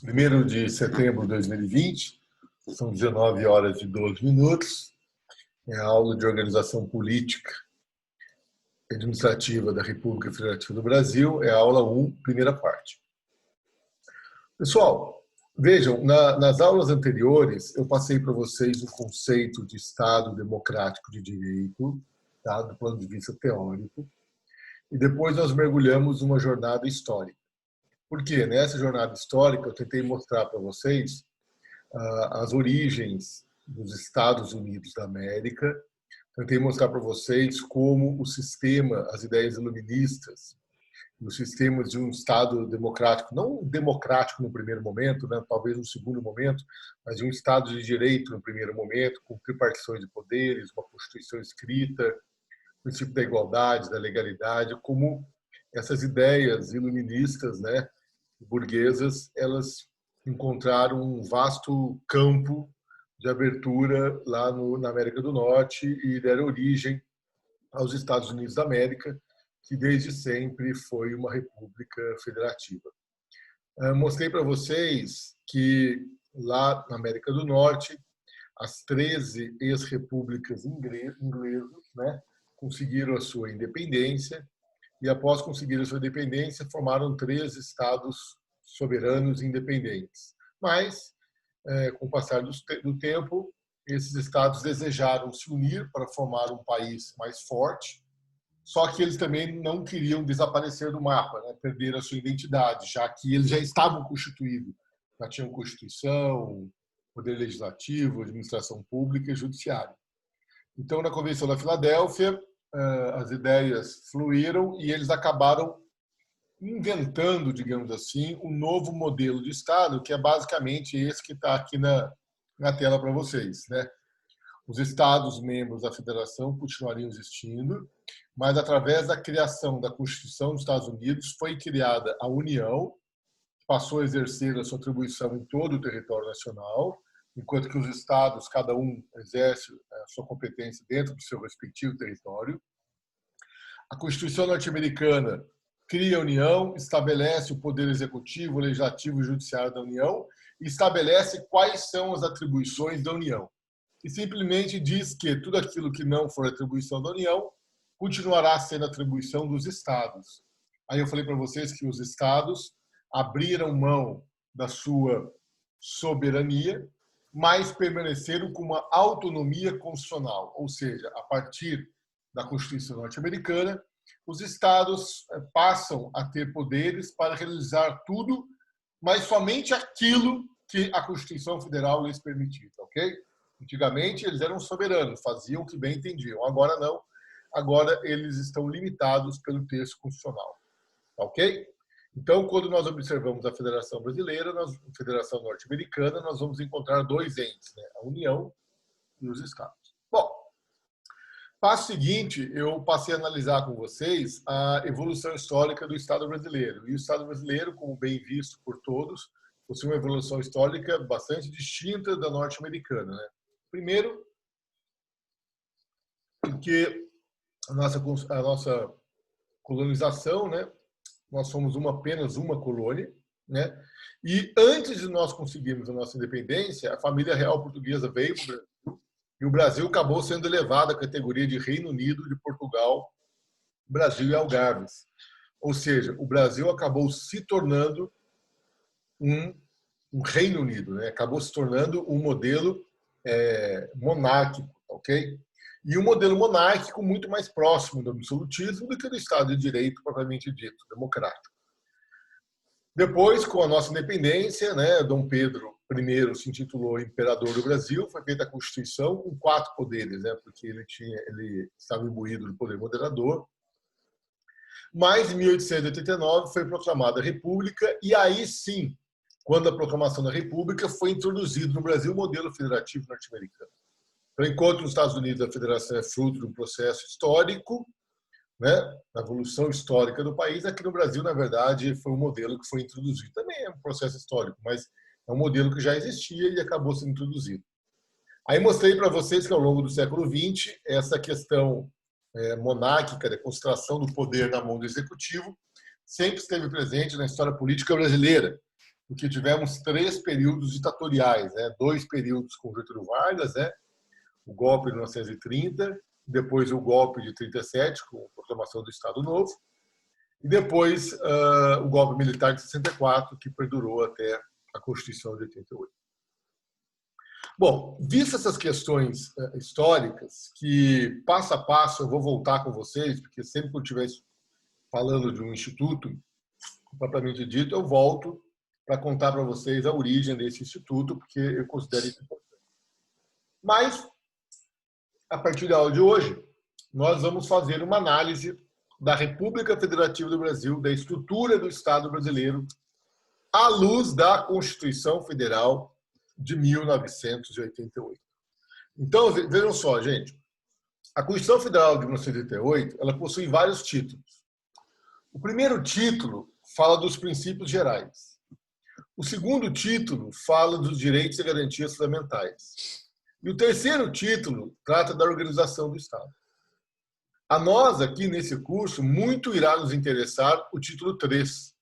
1º de setembro de 2020, são 19 horas e 12 minutos. É a aula de organização política e administrativa da República Federativa do Brasil, é a aula 1, primeira parte. Pessoal, vejam, nas aulas anteriores eu passei para vocês o conceito de Estado democrático de direito, tá, do ponto de vista teórico, e depois nós mergulhamos numa jornada histórica. Por quê? Nessa jornada histórica eu tentei mostrar para vocês as origens dos Estados Unidos da América, tentei mostrar para vocês como o sistema, as ideias iluministas, os sistemas de um Estado democrático, não democrático no primeiro momento, né, talvez no segundo momento, mas de um Estado de direito no primeiro momento, com tripartições de poderes, uma Constituição escrita, o princípio da igualdade, da legalidade, como essas ideias iluministas, né, burguesas, elas encontraram um vasto campo de abertura lá na América do Norte e deram origem aos Estados Unidos da América, que desde sempre foi uma república federativa. Mostrei para vocês que lá na América do Norte, as 13 ex-repúblicas inglesas, né, conseguiram a sua independência e, após conseguir a sua independência, formaram 3 estados soberanos independentes. Mas, com o passar do tempo, esses estados desejaram se unir para formar um país mais forte, só que eles também não queriam desaparecer do mapa, né, perder a sua identidade, já que eles já estavam constituídos, já tinham Constituição, Poder Legislativo, Administração Pública e Judiciário. Então, na Convenção da Filadélfia, as ideias fluíram e eles acabaram inventando, digamos assim, um novo modelo de Estado, que é basicamente esse que está aqui na tela para vocês, né? Os Estados membros da Federação continuariam existindo, mas através da criação da Constituição dos Estados Unidos foi criada a União, que passou a exercer a sua atribuição em todo o território nacional, enquanto que os estados, cada um exerce a sua competência dentro do seu respectivo território. A Constituição norte-americana cria a União, estabelece o poder executivo, legislativo e judiciário da União e estabelece quais são as atribuições da União. E simplesmente diz que tudo aquilo que não for atribuição da União continuará sendo atribuição dos estados. Aí eu falei para vocês que os estados abriram mão da sua soberania, mas permaneceram com uma autonomia constitucional, ou seja, a partir da Constituição norte-americana, os estados passam a ter poderes para realizar tudo, mas somente aquilo que a Constituição Federal lhes permitia, ok? Antigamente eles eram soberanos, faziam o que bem entendiam. Agora não, agora eles estão limitados pelo texto constitucional, ok? Então, quando nós observamos a Federação Brasileira, a Federação Norte-Americana, nós vamos encontrar 2 entes, né? A União e os Estados. Bom, passo seguinte, eu passei a analisar com vocês a evolução histórica do Estado brasileiro. E o Estado brasileiro, como bem visto por todos, possui uma evolução histórica bastante distinta da norte-americana, né? Primeiro, porque a nossa colonização, né? Nós somos apenas uma colônia, né? E antes de nós conseguirmos a nossa independência, a família real portuguesa veio para o Brasil e o Brasil acabou sendo elevado à categoria de Reino Unido de Portugal, Brasil e Algarves. Ou seja, o Brasil acabou se tornando um Reino Unido, né? Acabou se tornando um modelo monárquico, ok? E um modelo monárquico muito mais próximo do absolutismo do que do Estado de Direito propriamente dito, democrático. Depois, com a nossa independência, né, Dom Pedro I se intitulou Imperador do Brasil, foi feita a Constituição com 4 poderes, né, porque ele estava imbuído do poder moderador. Mas, em 1889, foi proclamada a República, e aí sim, quando a proclamação da República, foi introduzido no Brasil o modelo federativo norte-americano. Então, enquanto nos Estados Unidos a federação é fruto de um processo histórico, né, da evolução histórica do país, aqui no Brasil, na verdade, foi um modelo que foi introduzido. Também é um processo histórico, mas é um modelo que já existia e acabou sendo introduzido. Aí mostrei para vocês que ao longo do século XX, essa questão monárquica, da concentração do poder na mão do executivo, sempre esteve presente na história política brasileira. porque tivemos 3 períodos ditatoriais, né? 2 períodos com Getúlio Vargas, né? O golpe de 1930, depois o golpe de 37, com a proclamação do Estado Novo, e depois o golpe militar de 64, que perdurou até a Constituição de 88. Bom, vistas essas questões históricas, que passo a passo eu vou voltar com vocês, porque sempre que eu estiver falando de um instituto, propriamente dito, eu volto para contar para vocês a origem desse instituto, porque eu considero isso importante. Mas, a partir da aula de hoje, nós vamos fazer uma análise da República Federativa do Brasil, da estrutura do Estado brasileiro, à luz da Constituição Federal de 1988. Então, vejam só, gente. A Constituição Federal de 1988, ela possui vários títulos. O primeiro título fala dos princípios gerais. O segundo título fala dos direitos e garantias fundamentais. E o terceiro título trata da organização do Estado. A nós, aqui nesse curso, muito irá nos interessar o título 3,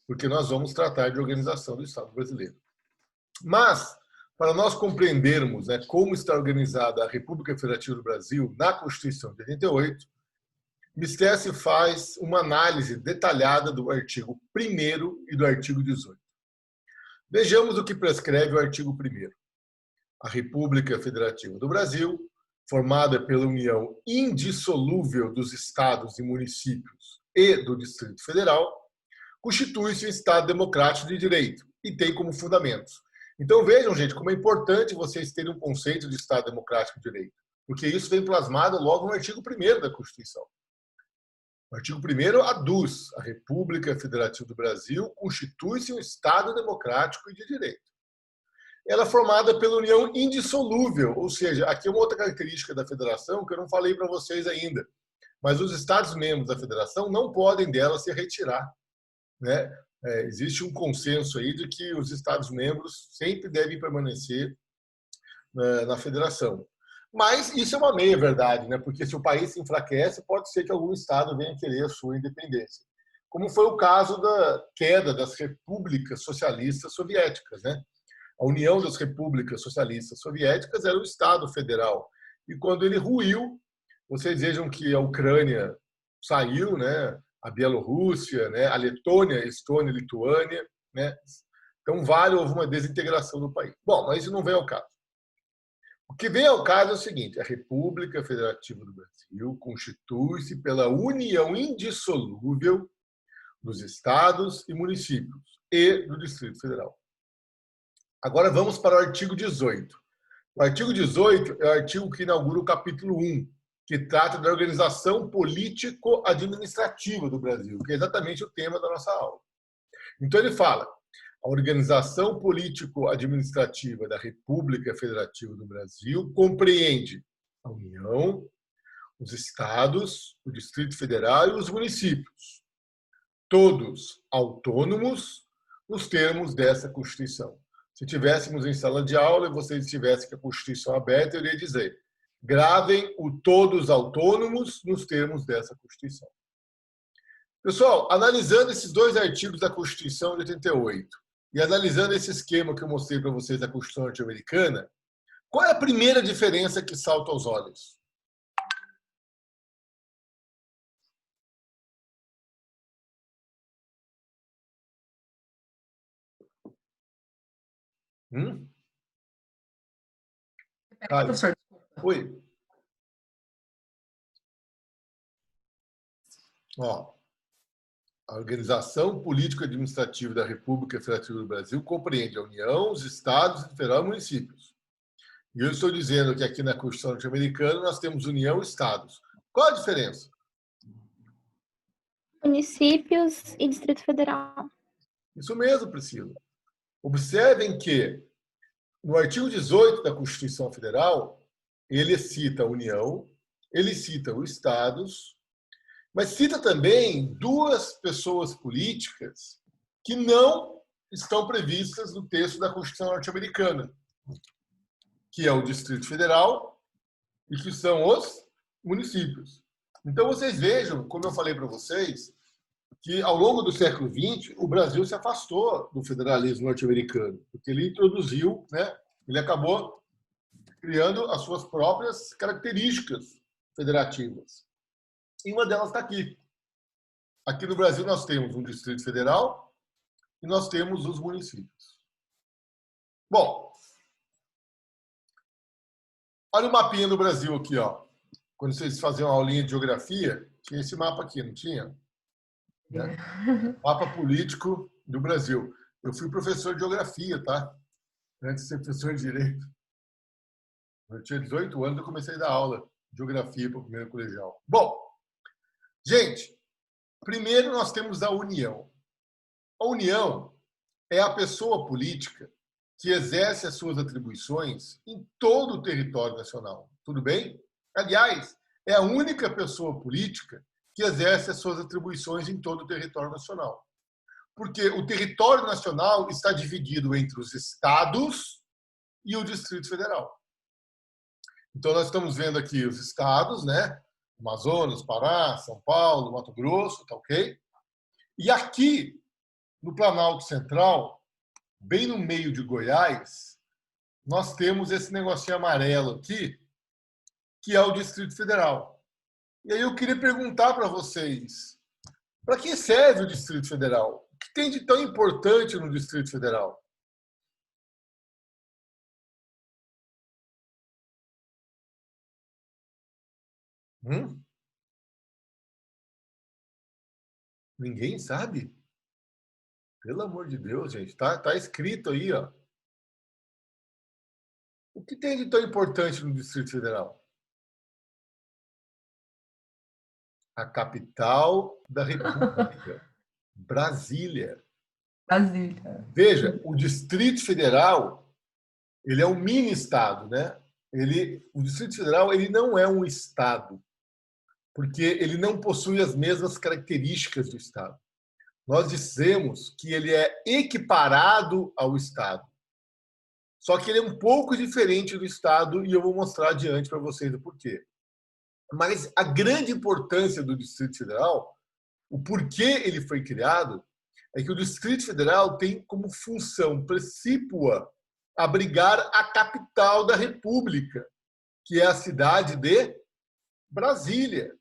porque nós vamos tratar de organização do Estado brasileiro. Mas, para nós compreendermos, né, como está organizada a República Federativa do Brasil na Constituição de 88, Mister faz uma análise detalhada do artigo 1º e do artigo 18. Vejamos o que prescreve o artigo 1º. A República Federativa do Brasil, formada pela união indissolúvel dos estados e municípios e do Distrito Federal, constitui-se um Estado democrático de direito e tem como fundamentos. Então vejam, gente, como é importante vocês terem um conceito de Estado democrático de direito, porque isso vem plasmado logo no artigo 1º da Constituição. O artigo 1º aduz: a República Federativa do Brasil constitui-se um Estado democrático e de direito. Ela é formada pela união indissolúvel, ou seja, aqui é uma outra característica da federação que eu não falei para vocês ainda, mas os Estados-membros da federação não podem dela se retirar, né? Existe um consenso aí de que os Estados-membros sempre devem permanecer na federação. Mas isso é uma meia-verdade, né? Porque se o país se enfraquece, pode ser que algum Estado venha querer a sua independência. Como foi o caso da queda das repúblicas socialistas soviéticas, né? A União das Repúblicas Socialistas Soviéticas era o Estado federal. E quando ele ruiu, vocês vejam que a Ucrânia saiu, né? A Bielorrússia, né? A Letônia, Estônia, Lituânia, né? Então, houve uma desintegração do país. Bom, mas isso não vem ao caso. O que vem ao caso é o seguinte: a República Federativa do Brasil constitui-se pela união indissolúvel dos estados e municípios e do Distrito Federal. Agora vamos para o artigo 18. O artigo 18 é o artigo que inaugura o capítulo 1, que trata da organização político-administrativa do Brasil, que é exatamente o tema da nossa aula. Então ele fala: a organização político-administrativa da República Federativa do Brasil compreende a União, os estados, o Distrito Federal e os municípios, todos autônomos nos termos dessa Constituição. Se tivéssemos em sala de aula e vocês estivessem com a Constituição aberta, eu iria dizer: gravem o todos autônomos nos termos dessa Constituição. Pessoal, analisando esses 2 artigos da Constituição de 88 e analisando esse esquema que eu mostrei para vocês da Constituição norte-americana, qual é a primeira diferença que salta aos olhos? Professor, Oi. Ó, a organização político-administrativa da República Federativa do Brasil compreende a União, os estados, o federal e municípios. E eu estou dizendo que aqui na Constituição norte-americana nós temos União e estados. Qual a diferença? municípios e Distrito Federal. Isso mesmo, Priscila. Observem que no artigo 18 da Constituição Federal, ele cita a União, ele cita os estados, mas cita também 2 pessoas políticas que não estão previstas no texto da Constituição norte-americana, que é o Distrito Federal e que são os municípios. Então, vocês vejam, como eu falei para vocês, que, ao longo do século XX, o Brasil se afastou do federalismo norte-americano, porque ele introduziu, né, ele acabou criando as suas próprias características federativas. E uma delas está aqui. Aqui no Brasil nós temos um Distrito Federal e nós temos os municípios. Bom, olha o mapinha do Brasil aqui, ó. Quando vocês faziam uma aulinha de geografia, tinha esse mapa aqui, não tinha? Né? Mapa político do Brasil. Eu fui professor de geografia, tá? Antes de ser professor de direito. Eu tinha 18 anos, eu comecei a dar aula de geografia para o primeiro colegial. Bom, gente, primeiro nós temos a União. A União é a pessoa política que exerce as suas atribuições em todo o território nacional. Tudo bem? Aliás, é a única pessoa política que exerce as suas atribuições em todo o território nacional. Porque o território nacional está dividido entre os estados e o Distrito Federal. Então, nós estamos vendo aqui os estados, né? Amazonas, Pará, São Paulo, Mato Grosso, tá ok? E aqui, no Planalto Central, bem no meio de Goiás, nós temos esse negocinho amarelo aqui, que é o Distrito Federal. E aí eu queria perguntar para vocês, para que serve o Distrito Federal? O que tem de tão importante no Distrito Federal? Ninguém sabe? Pelo amor de Deus, gente. Tá escrito aí, ó. O que tem de tão importante no Distrito Federal? A capital da República, Brasília. Brasília. Veja, o Distrito Federal, ele é um mini estado, né? O Distrito Federal, ele não é um estado, porque ele não possui as mesmas características do estado. Nós dizemos que ele é equiparado ao estado. Só que ele é um pouco diferente do estado e eu vou mostrar adiante para vocês o porquê. Mas a grande importância do Distrito Federal, o porquê ele foi criado, é que o Distrito Federal tem como função precípua abrigar a capital da República, que é a cidade de Brasília.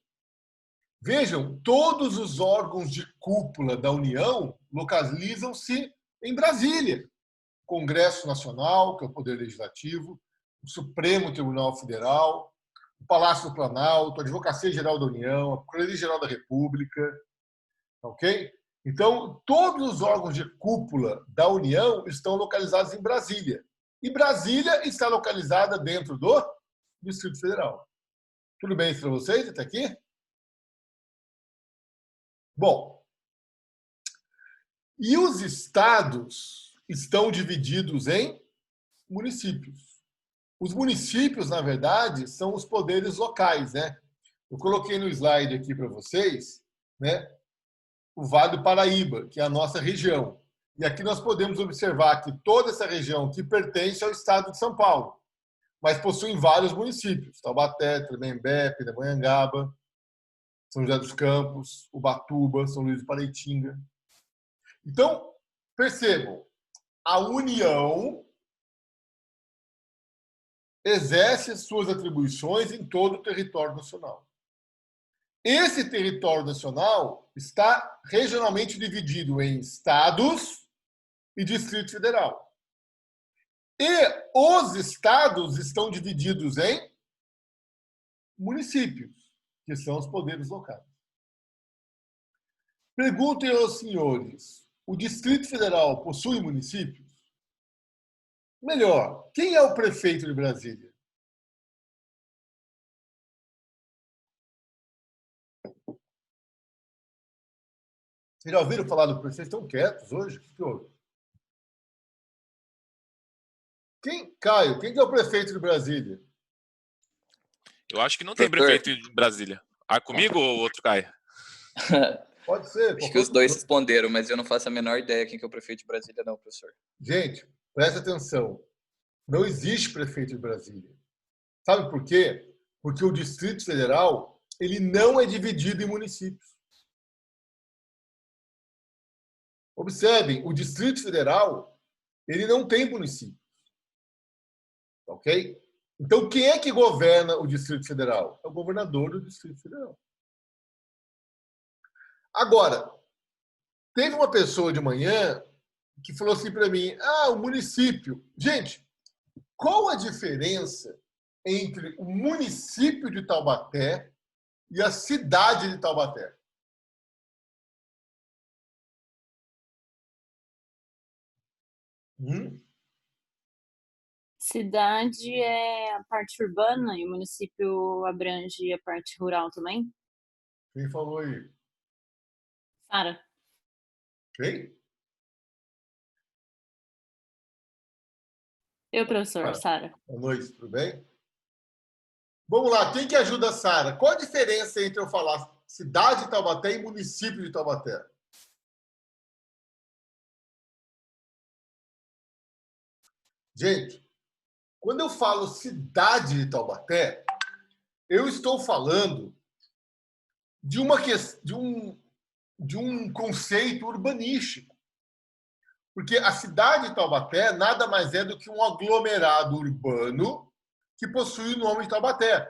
Vejam, todos os órgãos de cúpula da União localizam-se em Brasília. O Congresso Nacional, que é o Poder Legislativo, o Supremo Tribunal Federal, o Palácio do Planalto, a Advocacia Geral da União, a Procuradoria Geral da República, ok? Então, todos os órgãos de cúpula da União estão localizados em Brasília. E Brasília está localizada dentro do Distrito Federal. Tudo bem para vocês até aqui? Bom, e os estados estão divididos em municípios. Os municípios, na verdade, são os poderes locais, né? Eu coloquei no slide aqui para vocês, né, o Vale do Paraíba, que é a nossa região. E aqui nós podemos observar que toda essa região que pertence ao estado de São Paulo, mas possuem vários municípios: Taubaté, Tremembé, Pindamonhangaba, São José dos Campos, Ubatuba, São Luís do Paraitinga. Então, percebam, a União exerce suas atribuições em todo o território nacional. Esse território nacional está regionalmente dividido em estados e Distrito Federal. E os estados estão divididos em municípios, que são os poderes locais. Perguntem aos senhores, o Distrito Federal possui municípios? Melhor, quem é o prefeito de Brasília? Vocês já ouviram falar do prefeito? Vocês estão quietos hoje? O que houve? Caio, quem é o prefeito de Brasília? Eu acho que não tem prefeito de Brasília. Ah, comigo ou outro Caio? Pode ser. Acho que os dois responderam, mas eu não faço a menor ideia quem que é o prefeito de Brasília, não, professor. Gente, presta atenção. Não existe prefeito de Brasília. Sabe por quê? Porque o Distrito Federal ele não é dividido em municípios. Observem, o Distrito Federal, ele não tem município. Ok? Então, quem é que governa o Distrito Federal? É o governador do Distrito Federal. Agora, teve uma pessoa de manhã que falou assim para mim, o município. Gente, qual a diferença entre o município de Taubaté e a cidade de Taubaté? Cidade é a parte urbana e o município abrange a parte rural também? Quem falou aí? Sara. Quem? Eu, professor, Sara. Boa noite, tudo bem? Vamos lá, quem que ajuda a Sara? Qual a diferença entre eu falar cidade de Taubaté e município de Taubaté? Gente, quando eu falo cidade de Taubaté, eu estou falando de um conceito urbanístico. Porque a cidade de Taubaté nada mais é do que um aglomerado urbano que possui o nome de Taubaté.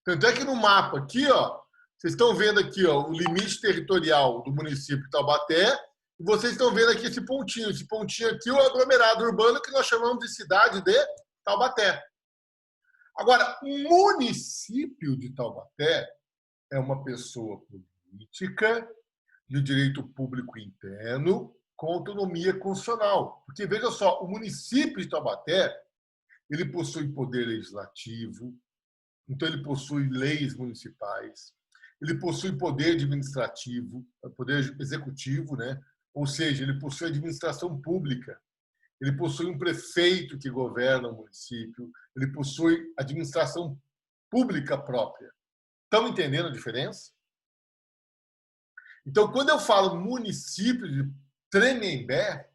Tanto é que no mapa aqui, ó, vocês estão vendo aqui, ó, o limite territorial do município de Taubaté, e vocês estão vendo aqui esse pontinho. Esse pontinho aqui é o aglomerado urbano que nós chamamos de cidade de Taubaté. Agora, o município de Taubaté é uma pessoa política de direito público interno com autonomia constitucional. Porque, veja só, o município de Taubaté, ele possui poder legislativo, então ele possui leis municipais, ele possui poder administrativo, poder executivo, né? Ou seja, ele possui administração pública, ele possui um prefeito que governa o município, ele possui administração pública própria. Estão entendendo a diferença? Então, quando eu falo município de Tremembé,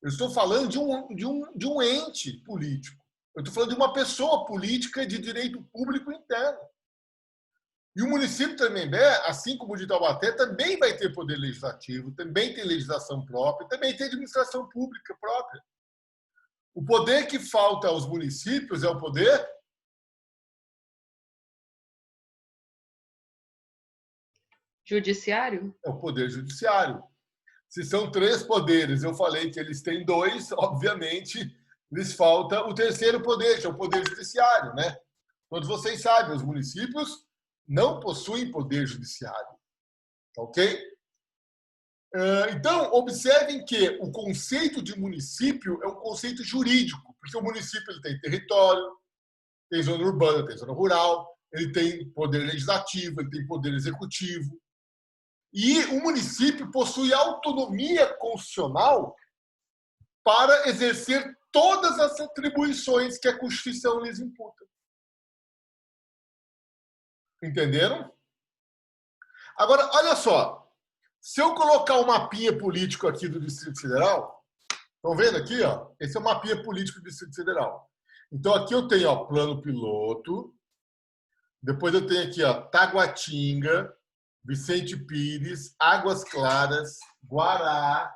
eu estou falando de um ente político. Eu estou falando de uma pessoa política de direito público interno. E o município de Tremembé, assim como o de Taubaté, também vai ter poder legislativo, também tem legislação própria, também tem administração pública própria. O poder que falta aos municípios é o poder judiciário? É o poder judiciário. Se são 3 poderes, eu falei que eles têm 2, obviamente, lhes falta o terceiro poder, que é o poder judiciário, né? Todos vocês sabem, os municípios não possuem poder judiciário. Ok? Então, observem que o conceito de município é um conceito jurídico, porque o município ele tem território, tem zona urbana, tem zona rural, ele tem poder legislativo, ele tem poder executivo. E o município possui autonomia constitucional para exercer todas as atribuições que a Constituição lhes imputa. Entenderam? Agora, olha só. Se eu colocar um mapinha político aqui do Distrito Federal, estão vendo aqui? Ó, esse é o mapinha político do Distrito Federal. Então, aqui eu tenho ó, plano piloto, depois eu tenho aqui ó, Taguatinga, Vicente Pires, Águas Claras, Guará.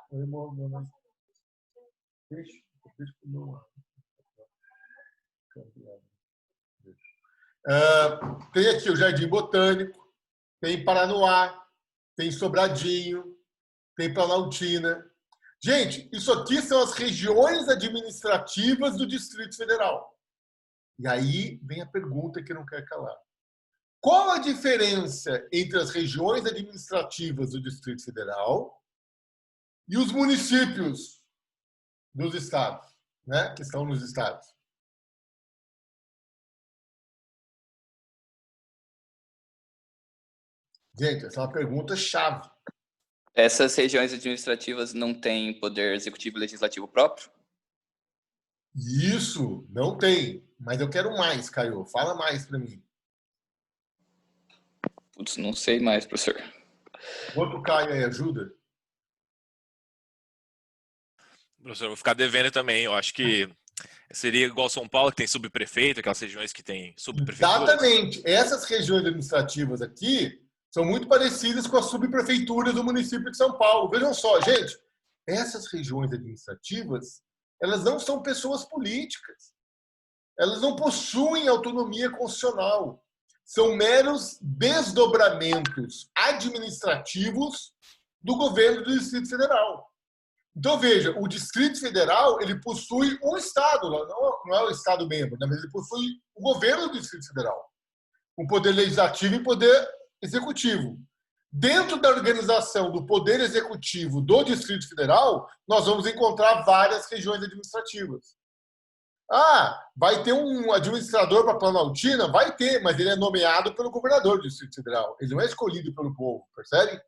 Tem aqui o Jardim Botânico, tem Paranoá, tem Sobradinho, tem Planaltina. Gente, isso aqui são as regiões administrativas do Distrito Federal. E aí vem a pergunta que não quer calar. Qual a diferença entre as regiões administrativas do Distrito Federal e os municípios dos estados, né, que estão nos estados? Gente, essa é uma pergunta chave. Essas regiões administrativas não têm poder executivo e legislativo próprio? Isso, não tem. Mas eu quero mais, Caio. Fala mais para mim. Putz, não sei mais, professor. Outro Caio aí, ajuda? Professor, eu vou ficar devendo também. Eu acho que seria igual São Paulo, que tem subprefeito, aquelas regiões que tem subprefeitura. Exatamente. Essas regiões administrativas aqui são muito parecidas com as subprefeituras do município de São Paulo. Vejam só, gente, essas regiões administrativas, elas não são pessoas políticas. Elas não possuem autonomia constitucional. São meros desdobramentos administrativos do governo do Distrito Federal. Então, veja, o Distrito Federal ele possui um Estado, não é o Estado membro, mas ele possui o governo do Distrito Federal, o poder legislativo e poder executivo. Dentro da organização do poder executivo do Distrito Federal, nós vamos encontrar várias regiões administrativas. Vai ter um administrador para Planaltina? Vai ter, mas ele é nomeado pelo governador do Distrito Federal. Ele não é escolhido pelo povo, percebe?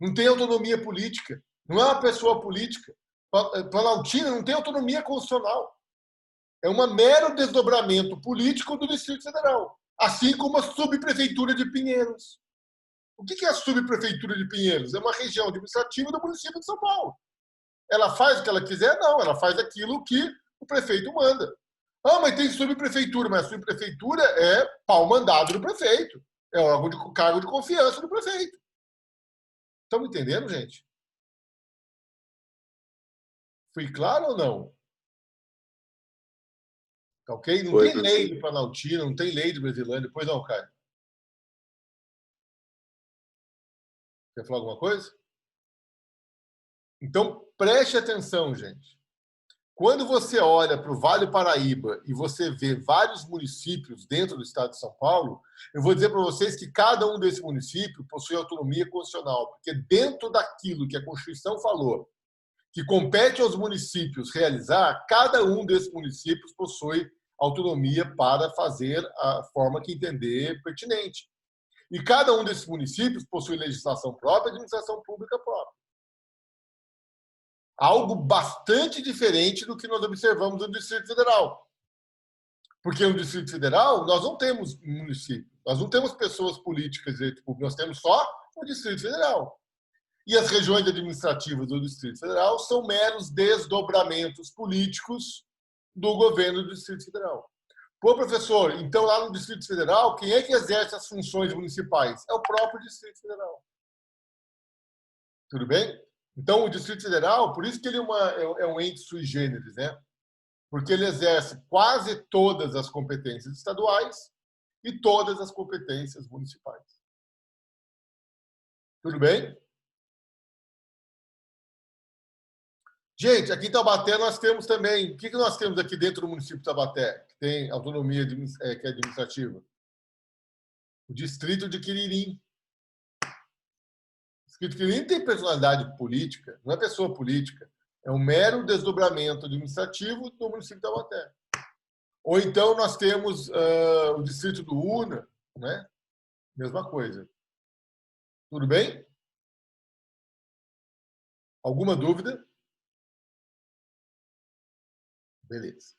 Não tem autonomia política. Não é uma pessoa política. Planaltina não tem autonomia constitucional. É um mero desdobramento político do Distrito Federal. Assim como a subprefeitura de Pinheiros. O que é a subprefeitura de Pinheiros? É uma região administrativa do município de São Paulo. Ela faz o que ela quiser? Não, ela faz aquilo que o prefeito manda. Mas tem subprefeitura, mas a subprefeitura é pau-mandado do prefeito. É órgão de cargo de confiança do prefeito. Estão entendendo, gente? Fui claro ou não? Tá ok? Não tem lei do Planaltina, não tem lei do Brasilândia. Pois não, Caio. Quer falar alguma coisa? Então, preste atenção, gente. Quando você olha para o Vale do Paraíba e você vê vários municípios dentro do estado de São Paulo, eu vou dizer para vocês que cada um desses municípios possui autonomia constitucional, porque dentro daquilo que a Constituição falou, que compete aos municípios realizar, cada um desses municípios possui autonomia para fazer a forma que entender pertinente. E cada um desses municípios possui legislação própria e administração pública própria. Algo bastante diferente do que nós observamos no Distrito Federal. Porque no Distrito Federal, nós não temos município, nós não temos pessoas políticas, nós temos só o Distrito Federal. E as regiões administrativas do Distrito Federal são meros desdobramentos políticos do governo do Distrito Federal. Pô, professor, então lá no Distrito Federal, quem é que exerce as funções municipais? É o próprio Distrito Federal. Tudo bem? Então, o Distrito Federal, por isso que ele é um ente sui generis, né? Porque ele exerce quase todas as competências estaduais e todas as competências municipais. Tudo bem? Gente, aqui em Taubaté nós temos também... O que nós temos aqui dentro do município de Taubaté, que tem autonomia que é administrativa? O Distrito de Quiririm. O Distrito de Quiririm tem personalidade política, não é pessoa política. É um mero desdobramento administrativo do município de Taubaté. Ou então nós temos o Distrito do Una, né? Mesma coisa. Tudo bem? Alguma dúvida? Beleza.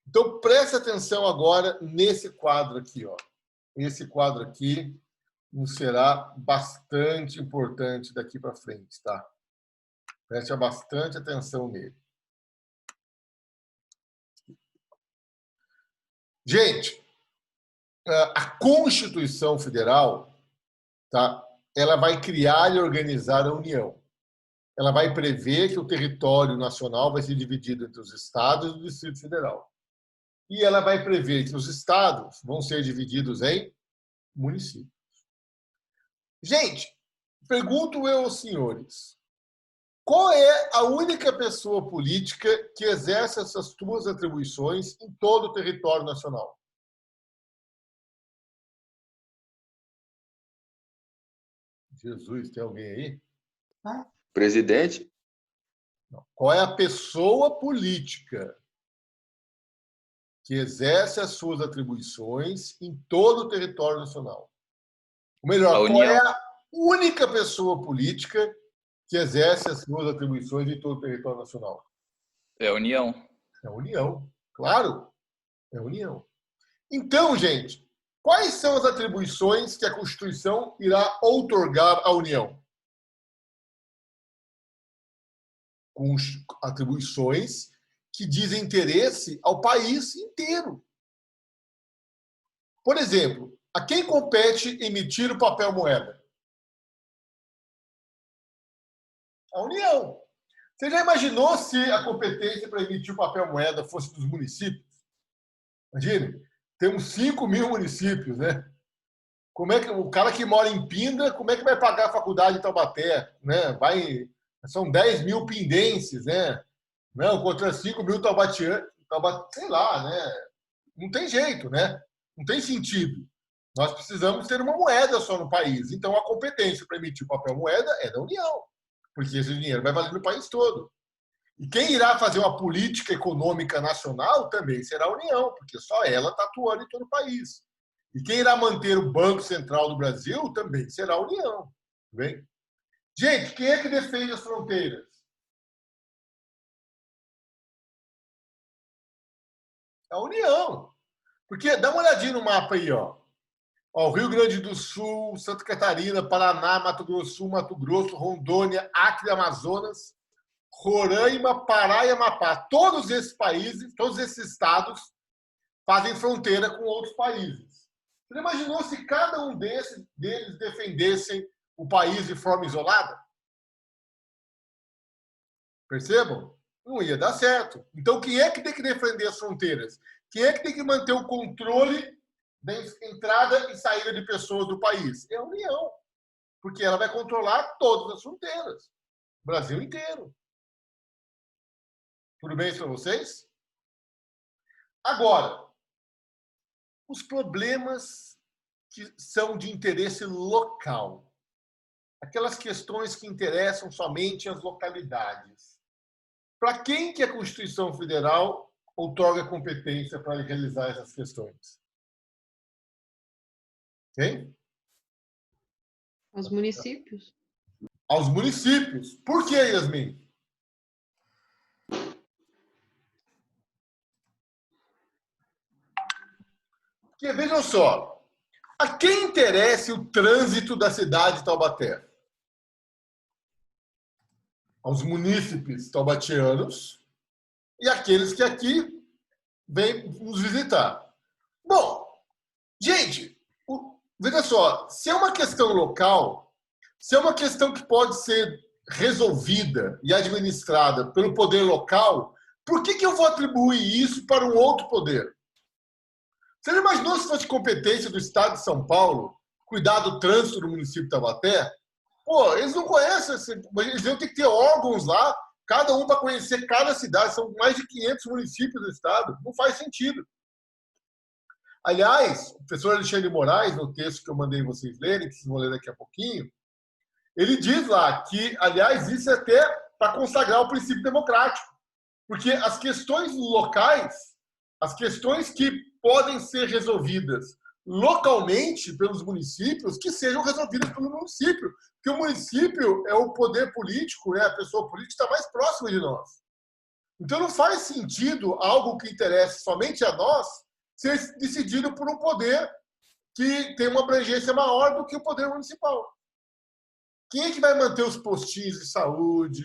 Então, preste atenção agora nesse quadro aqui. Ó. Esse quadro aqui nos será bastante importante daqui para frente, tá? Preste bastante atenção nele. Gente, a Constituição Federal, tá? Ela vai criar e organizar a União. Ela vai prever que o território nacional vai ser dividido entre os estados e o Distrito Federal. E ela vai prever que os estados vão ser divididos em municípios. Gente, pergunto eu aos senhores, qual é a única pessoa política que exerce essas duas atribuições em todo o território nacional? Jesus, tem alguém aí? Presidente? Qual é a pessoa política que exerce as suas atribuições em todo o território nacional? Ou melhor, qual é a única pessoa política que exerce as suas atribuições em todo o território nacional? É a União. É a União, claro. É a União. Então, gente, quais são as atribuições que a Constituição irá outorgar à União? Com atribuições que dizem interesse ao país inteiro. Por exemplo, a quem compete emitir o papel moeda? A União. Você já imaginou se a competência para emitir o papel moeda fosse dos municípios? Imagine, temos 5.000 municípios, né? Como é que o cara que mora em Pinda, como é que vai pagar a faculdade em Taubaté, né? São 10.000 pindenses, né? Não, contra 5.000 taubatianos, sei lá, né? Não tem jeito, né? Não tem sentido. Nós precisamos ter uma moeda só no país. Então, a competência para emitir o papel moeda é da União, porque esse dinheiro vai valer no país todo. E quem irá fazer uma política econômica nacional também será a União, porque só ela está atuando em todo o país. E quem irá manter o Banco Central do Brasil também será a União. Bem? Gente, quem é que defende as fronteiras? A União. Porque dá uma olhadinha no mapa aí, ó. Ó, Rio Grande do Sul, Santa Catarina, Paraná, Mato Grosso do Sul, Mato Grosso, Rondônia, Acre, Amazonas, Roraima, Pará e Amapá. Todos esses países, todos esses estados fazem fronteira com outros países. Você imaginou se cada um deles defendessem o país de forma isolada? Percebam? Não ia dar certo. Então, quem é que tem que defender as fronteiras? Quem é que tem que manter o controle da entrada e saída de pessoas do país? É a União. Porque ela vai controlar todas as fronteiras. O Brasil inteiro. Tudo bem isso para vocês? Agora, os problemas que são de interesse local. Aquelas questões que interessam somente as localidades. Para quem que a Constituição Federal outorga competência para realizar essas questões? Quem? Aos municípios. Aos municípios. Por que, Yasmin? Porque, vejam só, a quem interessa o trânsito da cidade de Taubaté? Aos munícipes taubatianos e aqueles que aqui vêm nos visitar. Bom, gente, veja só, se é uma questão local, se é uma questão que pode ser resolvida e administrada pelo poder local, por que eu vou atribuir isso para um outro poder? Você já imaginou se fosse competência do Estado de São Paulo cuidar do trânsito do município de Taubaté? Pô, eles não conhecem, eles vão ter que ter órgãos lá, cada um para conhecer cada cidade. São mais de 500 municípios do Estado. Não faz sentido. Aliás, o professor Alexandre Moraes, no texto que eu mandei vocês lerem, que vocês vão ler daqui a pouquinho, ele diz lá que, aliás, isso é até para consagrar o princípio democrático. Porque as questões locais, as questões que podem ser resolvidas localmente pelos municípios, que sejam resolvidas pelo município. Porque o município é o poder político, é a pessoa política que está mais próxima de nós. Então não faz sentido algo que interesse somente a nós ser decidido por um poder que tem uma abrangência maior do que o poder municipal. Quem é que vai manter os postinhos de saúde,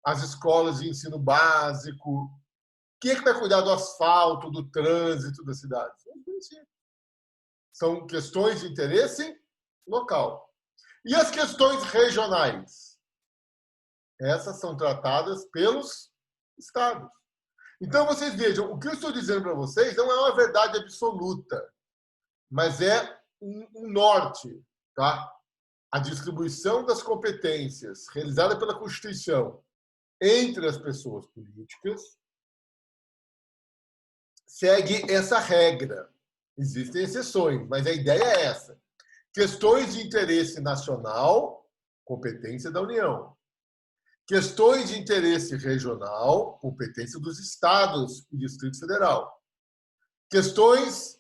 as escolas de ensino básico? Quem é que vai cuidar do asfalto, do trânsito da cidade? São questões de interesse local. E as questões regionais? Essas são tratadas pelos estados. Então, vocês vejam, o que eu estou dizendo para vocês não é uma verdade absoluta, mas é um norte, tá? A distribuição das competências realizada pela Constituição entre as pessoas políticas segue essa regra. Existem exceções, mas a ideia é essa. Questões de interesse nacional, competência da União. Questões de interesse regional, competência dos estados e Distrito Federal. Questões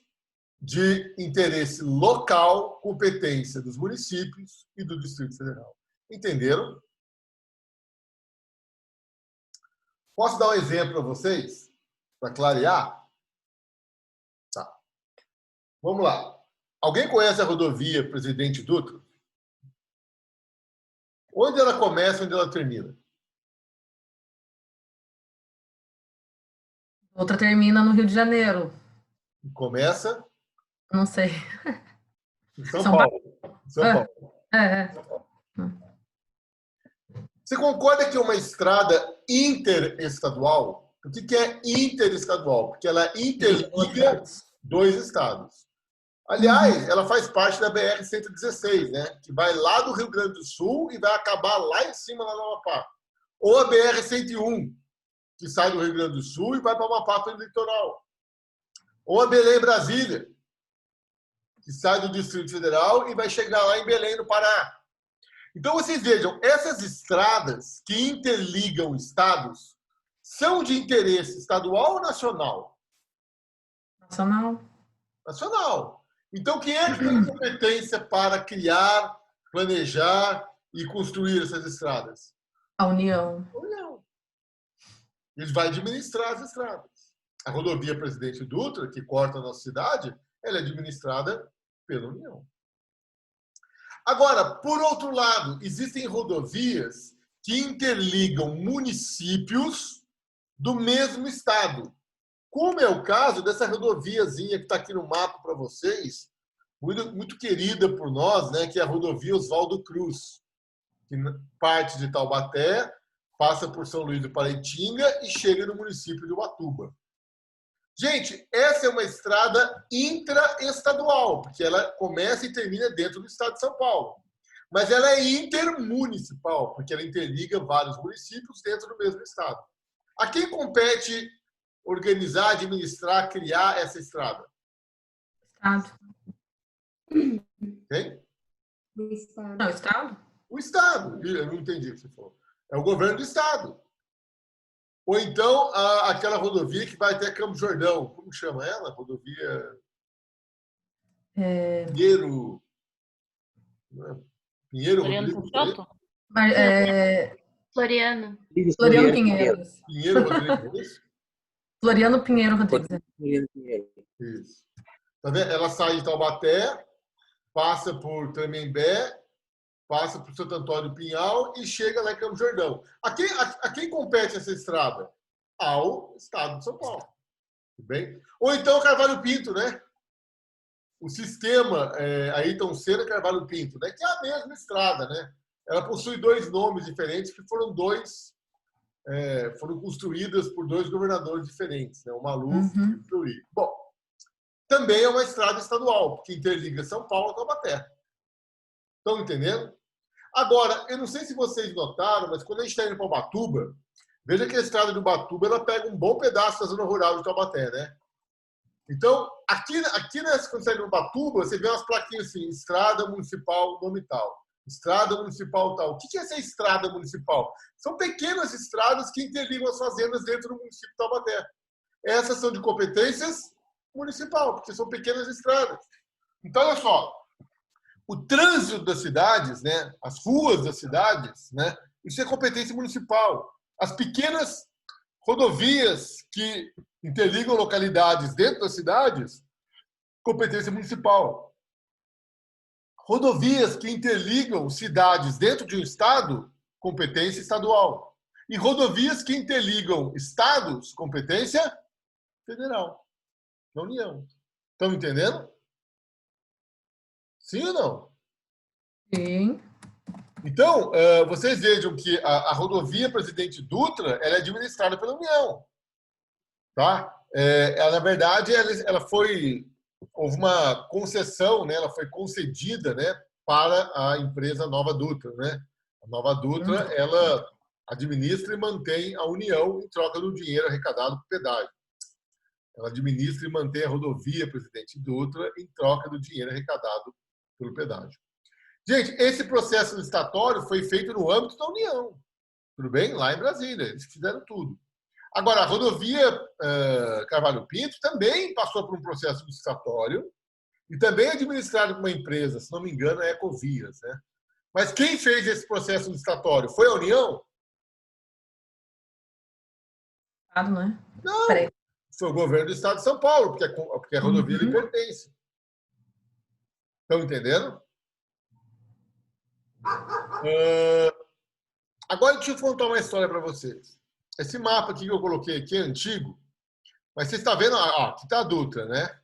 de interesse local, competência dos municípios e do Distrito Federal. Entenderam? Posso dar um exemplo para vocês? Para clarear? Tá. Vamos lá. Alguém conhece a rodovia Presidente Dutra? Onde ela começa e onde ela termina? Outra termina no Rio de Janeiro. Começa? Não sei. Em São Paulo. São Paulo. É. Você concorda que é uma estrada interestadual? O que é interestadual? Porque ela interliga dois estados. Aliás, ela faz parte da BR-116, né? Que vai lá do Rio Grande do Sul e vai acabar lá em cima, lá no Amapá. Ou a BR-101, que sai do Rio Grande do Sul e vai para o Amapá pelo litoral. Ou a Belém-Brasília, que sai do Distrito Federal e vai chegar lá em Belém, no Pará. Então, vocês vejam, essas estradas que interligam estados são de interesse estadual ou nacional? Nacional. Nacional. Então, quem é que tem competência para criar, planejar e construir essas estradas? A União. A União. Ele vai administrar as estradas. A rodovia Presidente Dutra, que corta a nossa cidade, ela é administrada pela União. Agora, por outro lado, existem rodovias que interligam municípios do mesmo estado. Como é o caso dessa rodoviazinha que está aqui no mapa para vocês, muito querida por nós, né, que é a rodovia Oswaldo Cruz, que parte de Taubaté, passa por São Luís do Paraitinga e chega no município de Ubatuba. Gente, essa é uma estrada intraestadual, porque ela começa e termina dentro do estado de São Paulo. Mas ela é intermunicipal, porque ela interliga vários municípios dentro do mesmo estado. A quem compete organizar, administrar, criar essa estrada? Estado. Quem? Do estado. Não, Estado? O Estado. Eu não entendi o que você falou. É o governo do Estado. Ou então, aquela rodovia que vai até Campos do Jordão. Como chama ela? Rodovia... Pinheiro... Pinheiro Rodrigues? Floriano. Floriano Pinheiros. Pinheiro Rodrigues? Floriano Pinheiro Rodrigues. Isso. Tá vendo? Ela sai de Taubaté, passa por Tremembé, passa por Santo Antônio do Pinhal e chega lá em Campos do Jordão. A quem compete essa estrada? Ao Estado de São Paulo. Tudo bem? Ou então Carvalho Pinto, né? O sistema Ayrton Senna Carvalho Pinto, né? Que é a mesma estrada, né? Ela possui dois nomes diferentes que foram construídas por dois governadores diferentes, né? O Maluf e o Fleury. Bom, também é uma estrada estadual, porque interliga São Paulo e Taubaté. Estão entendendo? Agora, eu não sei se vocês notaram, mas quando a gente está indo para Ubatuba, veja que a estrada de Ubatuba ela pega um bom pedaço da zona rural de Taubaté, né? Então, quando você sai de Ubatuba, você vê umas plaquinhas assim, estrada municipal, nome tal. Estrada municipal tal. O que é essa estrada municipal? São pequenas estradas que interligam as fazendas dentro do município de Taubaté. Essas são de competências municipal, porque são pequenas estradas. Então, olha só. O trânsito das cidades, né, as ruas das cidades, né, isso é competência municipal. As pequenas rodovias que interligam localidades dentro das cidades, competência municipal. Rodovias que interligam cidades dentro de um estado, competência estadual. E rodovias que interligam estados, competência federal, da União. Estão entendendo? Sim ou não? Sim. Então, vocês vejam que a rodovia Presidente Dutra ela é administrada pela União. Tá? Na verdade, houve uma concessão, né? Ela foi concedida, né, para a empresa Nova Dutra. Né? A Nova Dutra ela administra e mantém a União em troca do dinheiro arrecadado por pedágio. Ela administra e mantém a rodovia Presidente Dutra em troca do dinheiro arrecadado pelo pedágio. Gente, esse processo licitatório foi feito no âmbito da União. Tudo bem? Lá em Brasília. Eles fizeram tudo. Agora, a rodovia Carvalho Pinto também passou por um processo licitatório e também é administrado por uma empresa, se não me engano, é Ecovias. Né? Mas quem fez esse processo licitatório? Foi a União? Estado, né? Não. Foi o governo do estado de São Paulo, porque a rodovia lhe pertence. Estão entendendo? Agora deixa eu contar uma história para vocês. Esse mapa aqui que eu coloquei aqui é antigo, mas você está vendo, aqui está a Dutra, né?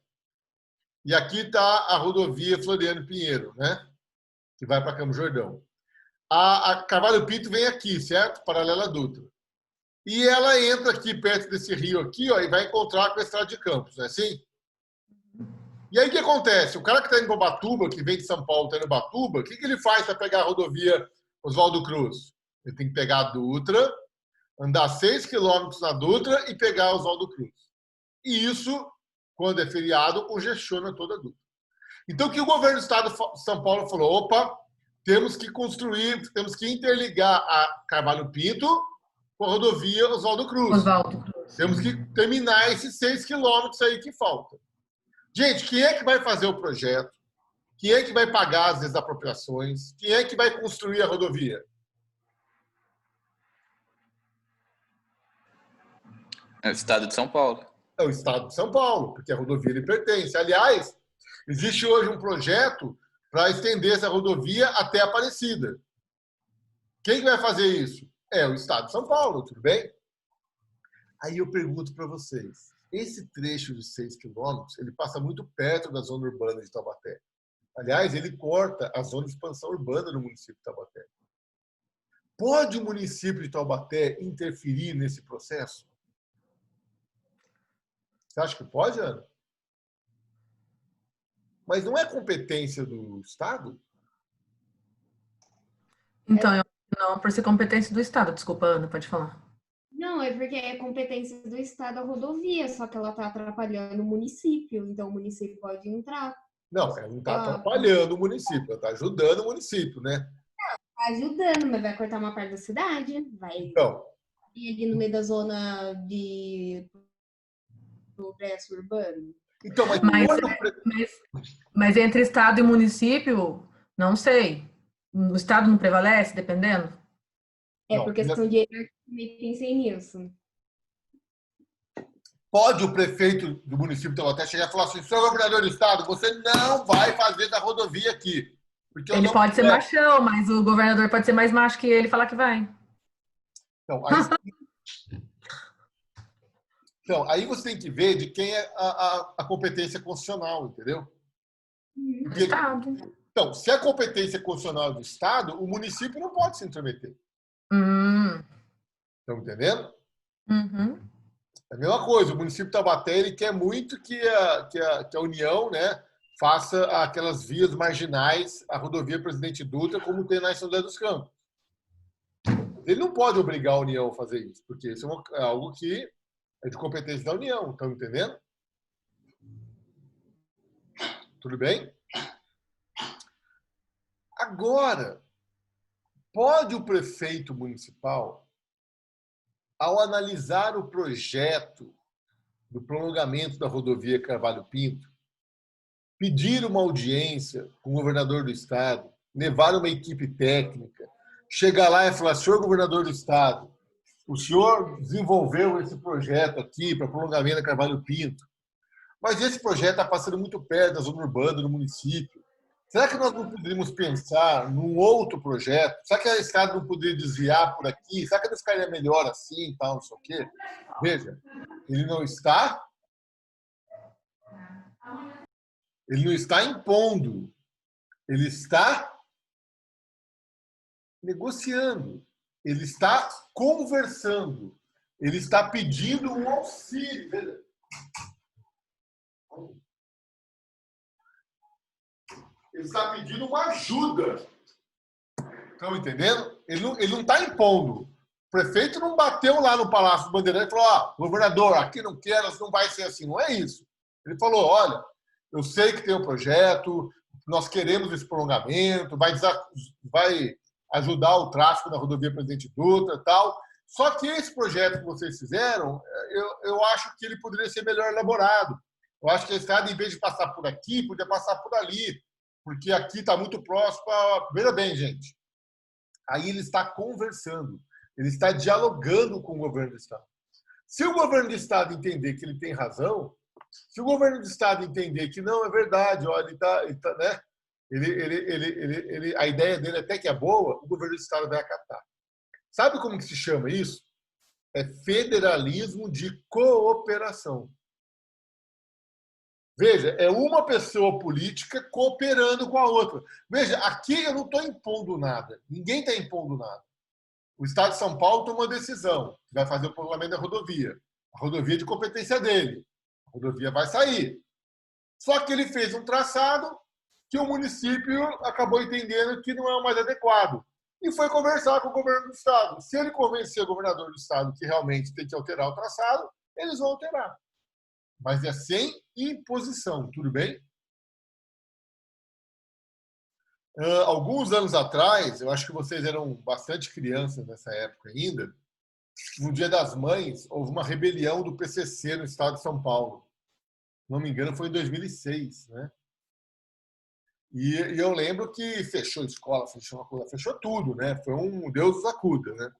E aqui está a rodovia Floriano Pinheiro, né? Que vai para Campos do Jordão. A Carvalho Pinto vem aqui, certo? Paralela à Dutra. E ela entra aqui perto desse rio aqui, ó, e vai encontrar com a Estrada de Campos, não é assim? E aí o que acontece? O cara que está indo para Ubatuba, que vem de São Paulo, está indo para Ubatuba, o que ele faz para pegar a rodovia Oswaldo Cruz? Ele tem que pegar a Dutra, andar 6 quilômetros na Dutra e pegar a Oswaldo Cruz. E isso, quando é feriado, congestiona toda a Dutra. Então, o que o governo do estado de São Paulo falou? Opa, temos que construir, temos que interligar a Carvalho Pinto com a rodovia Oswaldo Cruz. Temos que terminar esses 6 quilômetros aí que faltam. Gente, quem é que vai fazer o projeto? Quem é que vai pagar as desapropriações? Quem é que vai construir a rodovia? É o estado de São Paulo. É o estado de São Paulo, porque a rodovia lhe pertence. Aliás, existe hoje um projeto para estender essa rodovia até Aparecida. Quem que vai fazer isso? É o estado de São Paulo, tudo bem? Aí eu pergunto para vocês, esse trecho de 6 quilômetros, ele passa muito perto da zona urbana de Taubaté. Aliás, ele corta a zona de expansão urbana do município de Taubaté. Pode o município de Taubaté interferir nesse processo? Você acha que pode, Ana? Mas não é competência do Estado? Então, eu não, por ser competência do Estado. Desculpa, Ana, pode falar. Não, é porque é competência do Estado a rodovia, só que ela está atrapalhando o município, então o município pode entrar. Não, ela não está atrapalhando o município, ela está ajudando o município, né? Está ajudando, mas vai cortar uma parte da cidade, vai ir ali no meio da zona de progresso urbano. Então, mas entre Estado e município, não sei. O Estado não prevalece, dependendo? É por questão de hierarquia, pensei nisso. Pode o prefeito do município de Taubaté chegar e falar assim, senhor governador do estado, você não vai fazer da rodovia aqui. Porque ele pode ser machão, mas o governador pode ser mais macho que ele e falar que vai. Então, aí você tem que ver de quem é a competência constitucional, entendeu? Do Estado. Então, se a competência constitucional é do Estado, o município não pode se intrometer. Estão entendendo? Uhum. É a mesma coisa, o município de Taubaté ele quer muito que a União, né, faça aquelas vias marginais, a rodovia Presidente Dutra, como tem na São José dos Campos. Ele não pode obrigar a União a fazer isso, porque isso é algo que é de competência da União, estão entendendo? Tudo bem? Agora, pode o prefeito municipal, ao analisar o projeto do prolongamento da rodovia Carvalho Pinto, pedir uma audiência com o governador do estado, levar uma equipe técnica, chegar lá e falar, senhor governador do estado, o senhor desenvolveu esse projeto aqui para prolongamento da Carvalho Pinto, mas esse projeto está passando muito perto da zona urbana do município. Será que nós não poderíamos pensar num outro projeto? Será que a estrada não poderia desviar por aqui? Será que a ficaria melhor assim e tal, não sei o quê? Veja, ele não está impondo, ele está negociando, ele está conversando, ele está pedindo um auxílio. Veja. Ele está pedindo uma ajuda. Estão entendendo? Ele não está impondo. O prefeito não bateu lá no Palácio do Bandeirantes e falou, governador, aqui não quero, não vai ser assim. Não é isso. Ele falou, olha, eu sei que tem um projeto, nós queremos esse prolongamento, vai ajudar o tráfego na rodovia Presidente Dutra e tal. Só que esse projeto que vocês fizeram, eu acho que ele poderia ser melhor elaborado. Eu acho que a estrada, em vez de passar por aqui, podia passar por ali. Porque aqui está muito próximo. Veja bem, gente. Aí ele está conversando, ele está dialogando com o governo do estado. Se o governo do estado entender que ele tem razão, se o governo do estado entender que não é verdade, olha, né? A ideia dele até que é boa, o governo do estado vai acatar. Sabe como que se chama isso? É federalismo de cooperação. Veja, é uma pessoa política cooperando com a outra. Veja, aqui eu não estou impondo nada. Ninguém está impondo nada. O Estado de São Paulo tomou uma decisão. Vai fazer o prolongamento da rodovia. A rodovia é de competência dele. A rodovia vai sair. Só que ele fez um traçado que o município acabou entendendo que não é o mais adequado. E foi conversar com o governo do Estado. Se ele convencer o governador do Estado que realmente tem que alterar o traçado, eles vão alterar. Mas é sem imposição, tudo bem? Alguns anos atrás, eu acho que vocês eram bastante crianças nessa época ainda, no Dia das Mães, houve uma rebelião do PCC no estado de São Paulo. Se não me engano, foi em 2006, né? E eu lembro que fechou escola, fechou tudo, né? Foi um Deus nos acuda, né?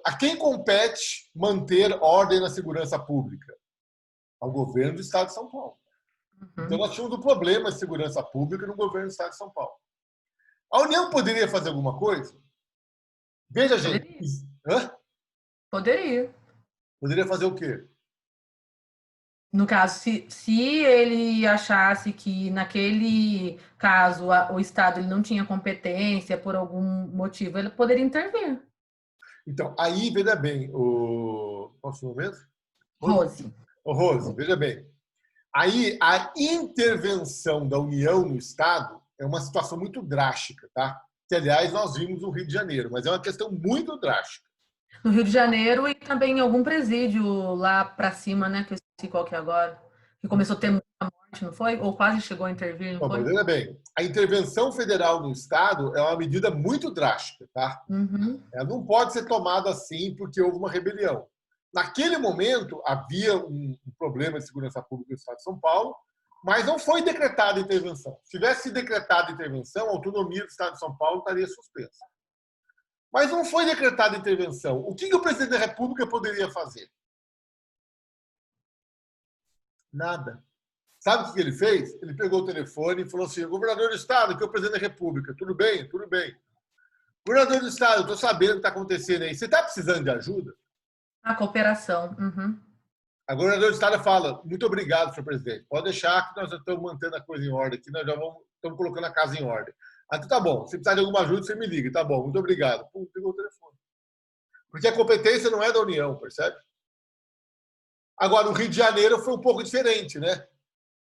A quem compete manter ordem na segurança pública? Ao governo do estado de São Paulo. Então, nós tínhamos um problema de segurança pública no governo do estado de São Paulo. A União poderia fazer alguma coisa? Veja, gente. Poderia. Poderia fazer o quê? No caso, se ele achasse que, naquele caso, o Estado ele não tinha competência por algum motivo, ele poderia intervir. Então, aí, veja bem, posso no mesmo? Rose. Rose, veja bem. Aí, a intervenção da União no Estado é uma situação muito drástica, tá? Que, aliás, nós vimos no Rio de Janeiro, mas é uma questão muito drástica. No Rio de Janeiro e também em algum presídio lá para cima, né? Que eu esqueci qual que é agora. Que começou a ter muita morte, não foi? Ou quase chegou a intervir, não foi? Mas veja bem, a intervenção federal no Estado é uma medida muito drástica, tá? Ela não pode ser tomada assim porque houve uma rebelião. Naquele momento, havia um problema de segurança pública no Estado de São Paulo, mas não foi decretada a intervenção. Se tivesse decretada a intervenção, a autonomia do Estado de São Paulo estaria suspensa. Mas não foi decretada a intervenção. O que o presidente da República poderia fazer? Nada. Sabe o que ele fez? Ele pegou o telefone e falou assim: governador do Estado, que é o presidente da República. Tudo bem? Tudo bem. Governador do Estado, eu estou sabendo o que está acontecendo aí. Você está precisando de ajuda? A cooperação. A governadora do Estado fala: muito obrigado, senhor presidente. Pode deixar que nós já estamos mantendo a coisa em ordem aqui, nós já estamos colocando a casa em ordem. Então tá bom, se precisar de alguma ajuda, você me liga. Tá bom, muito obrigado. Pum, pegou o telefone. Porque a competência não é da União, percebe? Agora, o Rio de Janeiro foi um pouco diferente, né?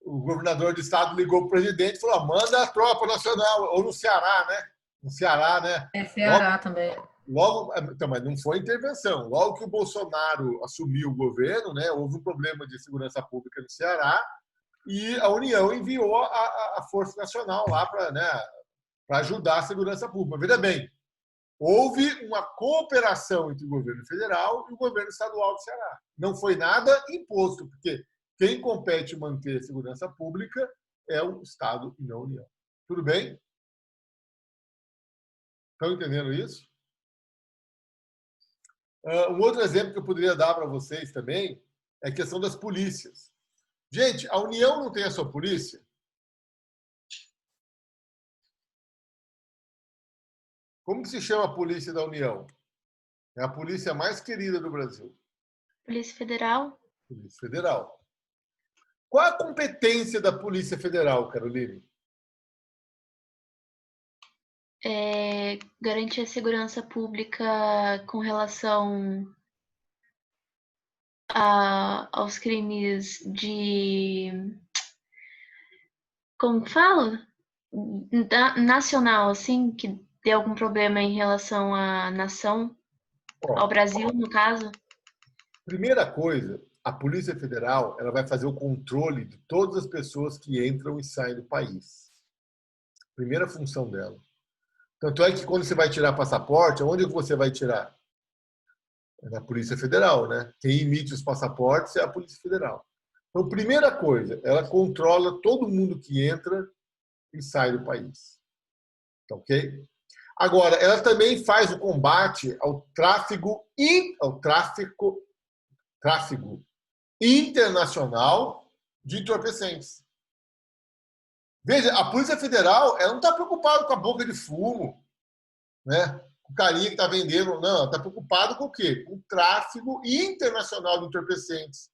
O governador do Estado ligou para o presidente e falou: manda a tropa nacional, ou no Ceará, né? No Ceará, né? É Ceará também. Então, mas não foi intervenção. Logo que o Bolsonaro assumiu o governo, né, houve um problema de segurança pública no Ceará e a União enviou a Força Nacional lá para ajudar a segurança pública. Veja bem, houve uma cooperação entre o governo federal e o governo estadual do Ceará. Não foi nada imposto, porque quem compete manter a segurança pública é o Estado e não a União. Tudo bem? Estão entendendo isso? Um outro exemplo que eu poderia dar para vocês também é a questão das polícias. Gente, a União não tem a sua polícia? Como que se chama a polícia da União? É a polícia mais querida do Brasil. Polícia Federal. Polícia Federal. Qual a competência da Polícia Federal, Caroline? Garantir a segurança pública com relação aos crimes de... Como que fala? Nacional, assim, que dê algum problema em relação à nação, ao Brasil, no caso. Primeira coisa, a Polícia Federal ela vai fazer o controle de todas as pessoas que entram e saem do país. Primeira função dela. Tanto é que quando você vai tirar passaporte, onde você vai tirar? É na Polícia Federal, né? Quem emite os passaportes é a Polícia Federal. Então, primeira coisa, ela controla todo mundo que entra e sai do país. Ok? Agora, ela também faz o combate ao tráfico internacional de entorpecentes. Veja, a Polícia Federal ela não está preocupada com a boca de fumo, né? Com o carinha que está vendendo. Não, ela está preocupada com o quê? Com o tráfico internacional de entorpecentes.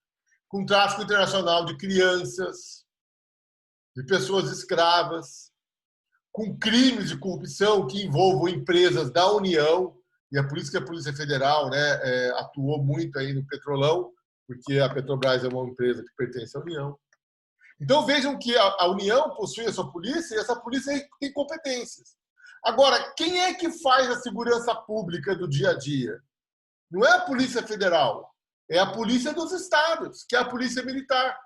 com tráfico internacional de crianças, de pessoas escravas, com crimes de corrupção que envolvam empresas da União, e é por isso que a Polícia Federal, né, atuou muito aí no Petrolão, porque a Petrobras é uma empresa que pertence à União. Então vejam que a União possui a sua polícia e essa polícia tem competências. Agora, quem é que faz a segurança pública do dia a dia? Não é a Polícia Federal, é a Polícia dos Estados, que é a Polícia Militar.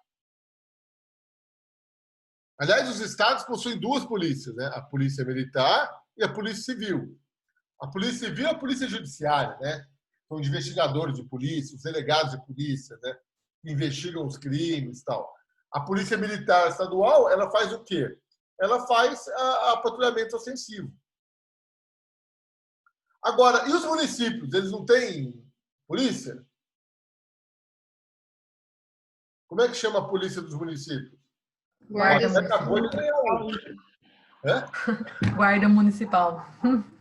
Aliás, os estados possuem duas polícias, né? A Polícia Militar e a Polícia Civil. A Polícia Civil é a Polícia Judiciária, né? São os investigadores de polícia, os delegados de polícia, né? Que investigam os crimes e tal. A Polícia Militar Estadual, ela faz o quê? Ela faz a patrulhamento ostensivo. Agora, e os municípios? Eles não têm polícia? Como é que chama a polícia dos municípios? Guarda Municipal.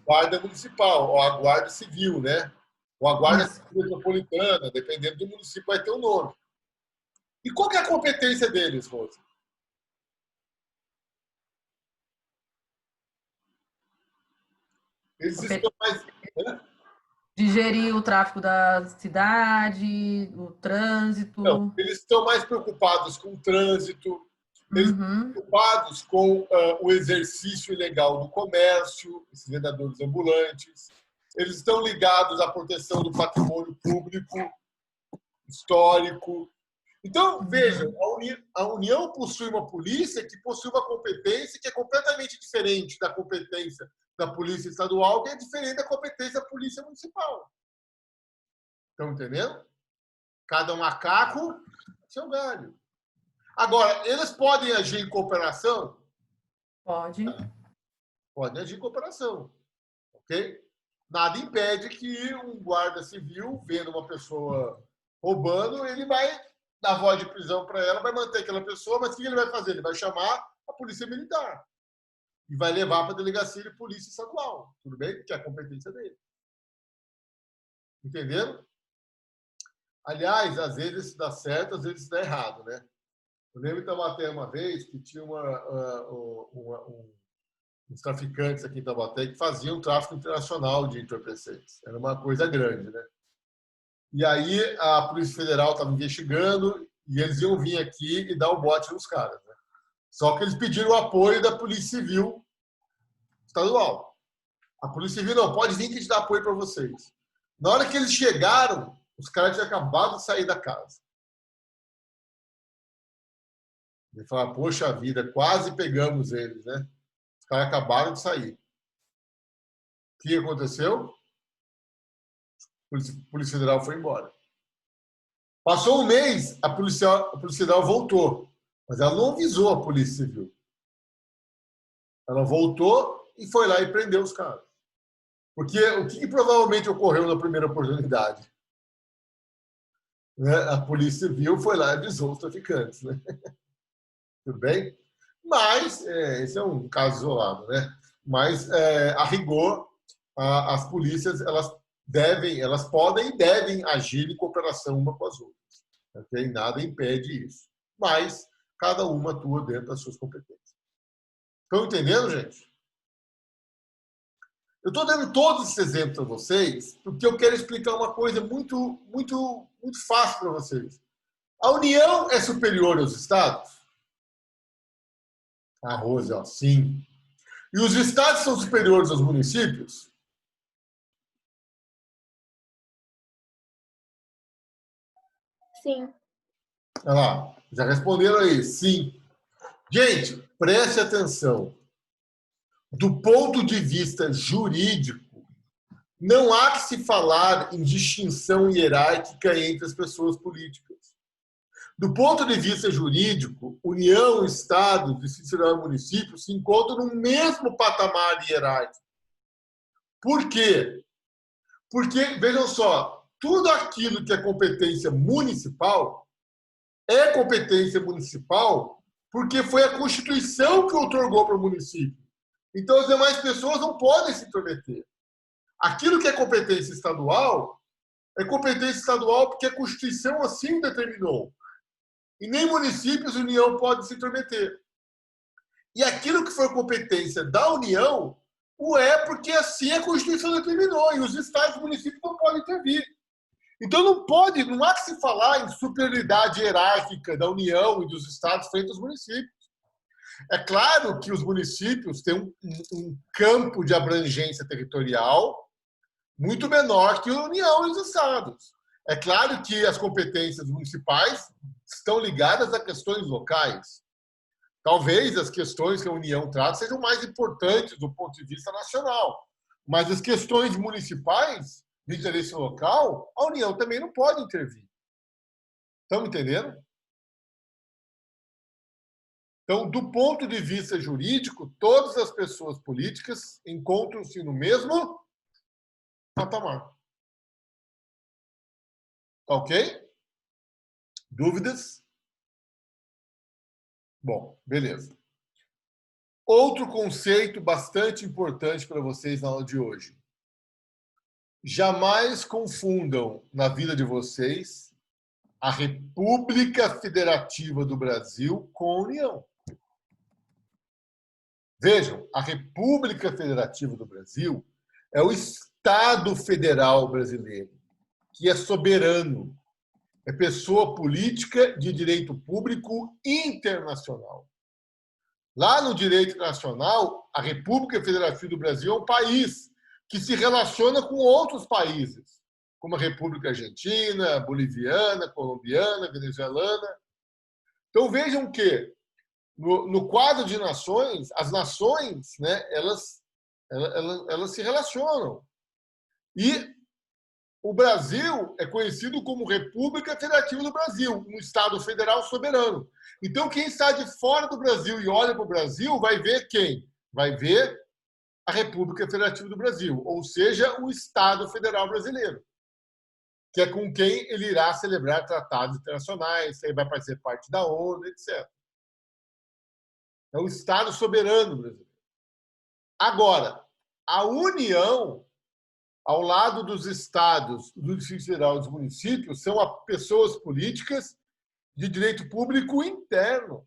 Guarda Municipal, ou a Guarda Civil, né? Ou a Guarda Civil Metropolitana, dependendo do município, vai ter um nome. E qual que é a competência deles, Rosa? Eles estão mais... De gerir o tráfego da cidade, o trânsito. Não, eles estão mais preocupados com o trânsito, eles estão preocupados com o exercício ilegal do comércio, esses vendedores ambulantes. Eles estão ligados à proteção do patrimônio público, histórico. Então, vejam, a União possui uma polícia que possui uma competência que é completamente diferente da competência da Polícia Estadual, que é diferente da competência da Polícia Municipal. Estão entendendo? Cada macaco, seu galho. Agora, eles podem agir em cooperação? Pode. Podem agir em cooperação. Ok? Nada impede que um guarda civil, vendo uma pessoa roubando, ele vai dar voz de prisão para ela, vai manter aquela pessoa, mas o que ele vai fazer? Ele vai chamar a Polícia Militar. E vai levar para a delegacia de polícia estadual. Tudo bem? Que é a competência dele. Entenderam? Aliás, às vezes isso dá certo, às vezes isso dá errado, né? Eu lembro em Taubaté uma vez que tinha uns traficantes aqui em Taubaté que faziam tráfico internacional de entorpecentes. Era uma coisa grande, né? E aí a Polícia Federal estava investigando e eles iam vir aqui e dar o bote nos caras, né? Só que eles pediram o apoio da Polícia Civil Estadual. A Polícia Civil não pode vir que a gente dá apoio para vocês. Na hora que eles chegaram, os caras tinham acabado de sair da casa. Ele fala, poxa vida, quase pegamos eles, né? Os caras acabaram de sair. O que aconteceu? A Polícia Federal foi embora. Passou um mês, a Polícia Federal voltou. Mas ela não avisou a Polícia Civil. Ela voltou e foi lá e prendeu os caras. Porque o que provavelmente ocorreu na primeira oportunidade? Né? A Polícia Civil foi lá e avisou os traficantes. Né? Tudo bem? Mas, esse é um caso isolado. Né? Mas, a rigor, as polícias elas podem e devem agir em cooperação uma com as outras. Okay? Nada impede isso. Mas cada uma atua dentro das suas competências. Estão entendendo, gente? Eu estou dando todos esses exemplos para vocês porque eu quero explicar uma coisa muito, muito, muito fácil para vocês. A União é superior aos Estados? A Rosa, ó, sim. E os Estados são superiores aos municípios? Sim. Olha lá, já responderam aí, sim. Gente, preste atenção. Do ponto de vista jurídico, não há que se falar em distinção hierárquica entre as pessoas políticas. Do ponto de vista jurídico, União, Estado, Distrito Federal e município se encontram no mesmo patamar hierárquico. Por quê? Porque, vejam só, tudo aquilo que é competência municipal é competência municipal porque foi a Constituição que outorgou para o município. Então, as demais pessoas não podem se intrometer. Aquilo que é competência estadual porque a Constituição assim determinou. E nem municípios a União pode se intrometer. E aquilo que for competência da União, o é porque assim a Constituição determinou, e os estados e municípios não podem intervir. Então não há que se falar em superioridade hierárquica da União e dos estados frente aos municípios. É claro que os municípios têm um campo de abrangência territorial muito menor que a União e os estados. É claro que as competências municipais estão ligadas a questões locais. Talvez as questões que a União trata sejam mais importantes do ponto de vista nacional. Mas as questões municipais, de interesse local, a União também não pode intervir. Estão entendendo? Então, do ponto de vista jurídico, todas as pessoas políticas encontram-se no mesmo patamar. Ok? Dúvidas? Bom, beleza. Outro conceito bastante importante para vocês na aula de hoje. Jamais confundam na vida de vocês a República Federativa do Brasil com a União. Vejam, a República Federativa do Brasil é o Estado Federal brasileiro, que é soberano, é pessoa política de direito público internacional. Lá no direito nacional, a República Federativa do Brasil é um país que se relaciona com outros países, como a República Argentina, Boliviana, Colombiana, Venezuelana. Então vejam que no quadro de nações, as nações, né, elas se relacionam. E o Brasil é conhecido como República Federativa do Brasil, um Estado federal soberano. Então, quem está de fora do Brasil e olha para o Brasil vai ver quem? Vai ver a República Federativa do Brasil, ou seja, o Estado Federal Brasileiro, que é com quem ele irá celebrar tratados internacionais, ele vai fazer parte da ONU, etc. É o Estado soberano brasileiro. Agora, a União, ao lado dos estados, do Distrito Federal e dos municípios, são pessoas políticas de direito público interno.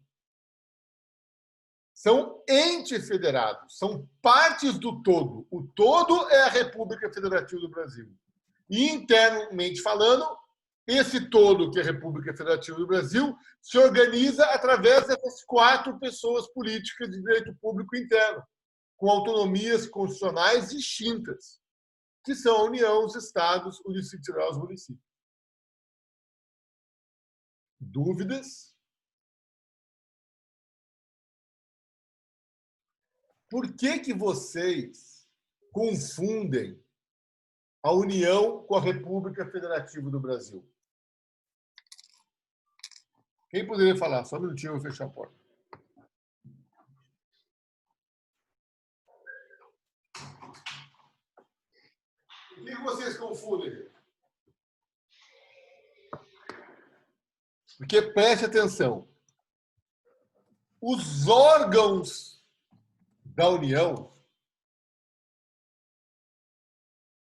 São entes federados, são partes do todo. O todo é a República Federativa do Brasil. E, internamente falando, esse todo, que é a República Federativa do Brasil, se organiza através dessas 4 pessoas políticas de direito público interno, com autonomias constitucionais distintas, que são a União, os estados, o Distrito Federal e os municípios. Dúvidas? Por que vocês confundem a União com a República Federativa do Brasil? Quem poderia falar? Só um minutinho, eu vou fechar a porta. O que vocês confundem? Porque, preste atenção, os órgãos da União,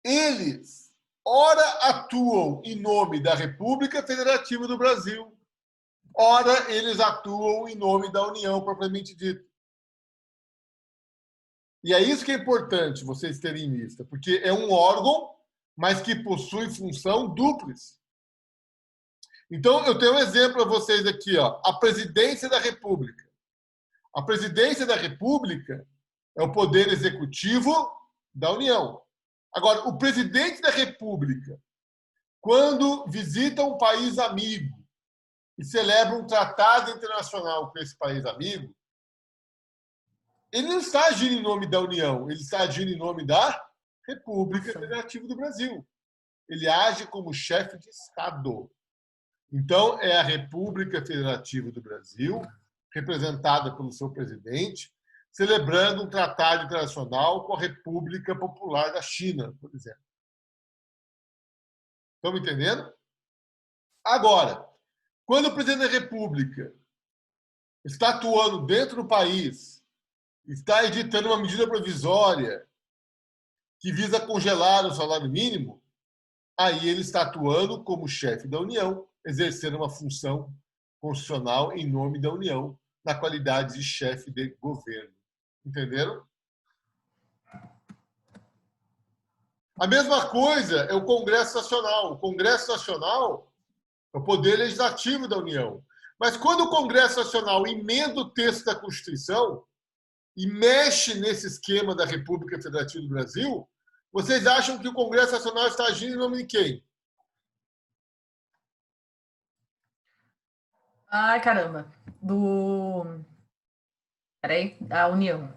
eles, ora atuam em nome da República Federativa do Brasil, ora eles atuam em nome da União, propriamente dito. E é isso que é importante vocês terem em vista, porque é um órgão, mas que possui função dúplice. Então, eu tenho um exemplo para vocês aqui, ó, a Presidência da República. A Presidência da República é o poder executivo da União. Agora, o Presidente da República, quando visita um país amigo e celebra um tratado internacional com esse país amigo, ele não está agindo em nome da União, ele está agindo em nome da República Federativa do Brasil. Ele age como chefe de Estado. Então, é a República Federativa do Brasil, representada pelo seu presidente, celebrando um tratado internacional com a República Popular da China, por exemplo. Estão me entendendo? Agora, quando o presidente da República está atuando dentro do país, está editando uma medida provisória que visa congelar o salário mínimo, aí ele está atuando como chefe da União, exercendo uma função constitucional em nome da União, na qualidade de chefe de governo. Entenderam? A mesma coisa é o Congresso Nacional. O Congresso Nacional é o poder legislativo da União. Mas quando o Congresso Nacional emenda o texto da Constituição e mexe nesse esquema da República Federativa do Brasil, vocês acham que o Congresso Nacional está agindo em nome de quem? Ai, caramba. Peraí, a União.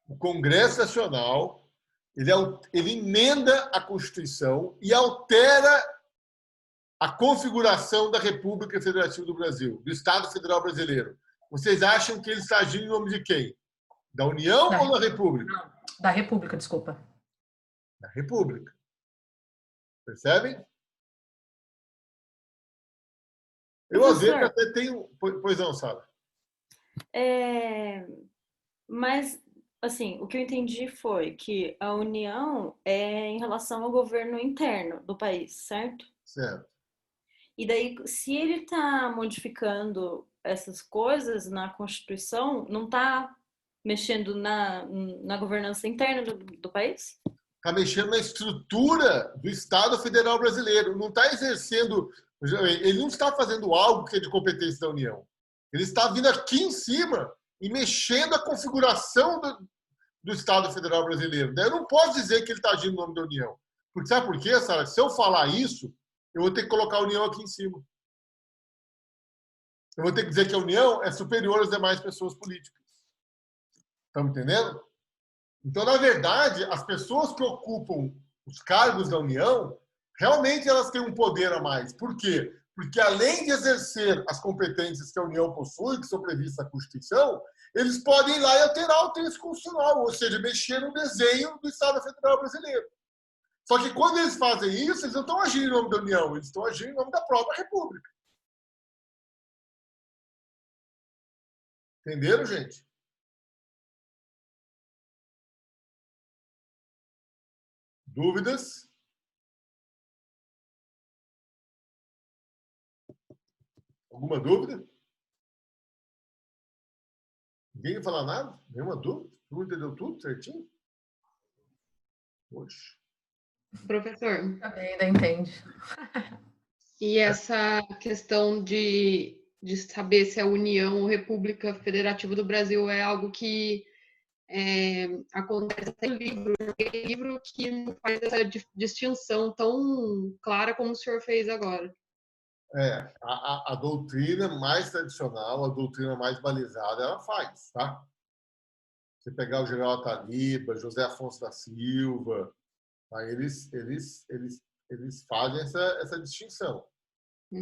O Congresso Nacional ele emenda a Constituição e altera a configuração da República Federativa do Brasil, do Estado Federal Brasileiro. Vocês acham que ele está agindo em nome de quem? Da União ou da República? Não, da República, desculpa. Da República. Percebem? Eu, às vezes, até tenho... Pois não, Sara. Mas, assim, o que eu entendi foi que a União é em relação ao governo interno do país, certo? Certo. E daí, se ele está modificando essas coisas na Constituição, não está mexendo na governança interna do país? Está mexendo na estrutura do Estado Federal Brasileiro. Não está exercendo... Ele não está fazendo algo que é de competência da União. Ele está vindo aqui em cima e mexendo a configuração do Estado Federal Brasileiro. Daí eu não posso dizer que ele está agindo no nome da União. Porque sabe por quê, Sara? Se eu falar isso, eu vou ter que colocar a União aqui em cima. Eu vou ter que dizer que a União é superior às demais pessoas políticas. Estão entendendo? Então, na verdade, as pessoas que ocupam os cargos da União, realmente elas têm um poder a mais. Por quê? Porque, além de exercer as competências que a União possui, que são previstas na Constituição, eles podem ir lá e alterar o texto constitucional, ou seja, mexer no desenho do Estado Federal Brasileiro. Só que, quando eles fazem isso, eles não estão agindo em nome da União, eles estão agindo em nome da própria República. Entenderam, gente? Dúvidas? Alguma dúvida? Ninguém vai falar nada? Nenhuma dúvida? Todo mundo entendeu tudo certinho? Poxa. Professor. Também ainda entende. E essa questão de saber se a União ou República Federativa do Brasil é algo que acontece no livro, livro que não faz essa distinção tão clara como o senhor fez agora. A doutrina mais tradicional, a doutrina mais balizada, ela faz, tá? Você pegar o general Ataliba, José Afonso da Silva, tá? Eles fazem essa distinção.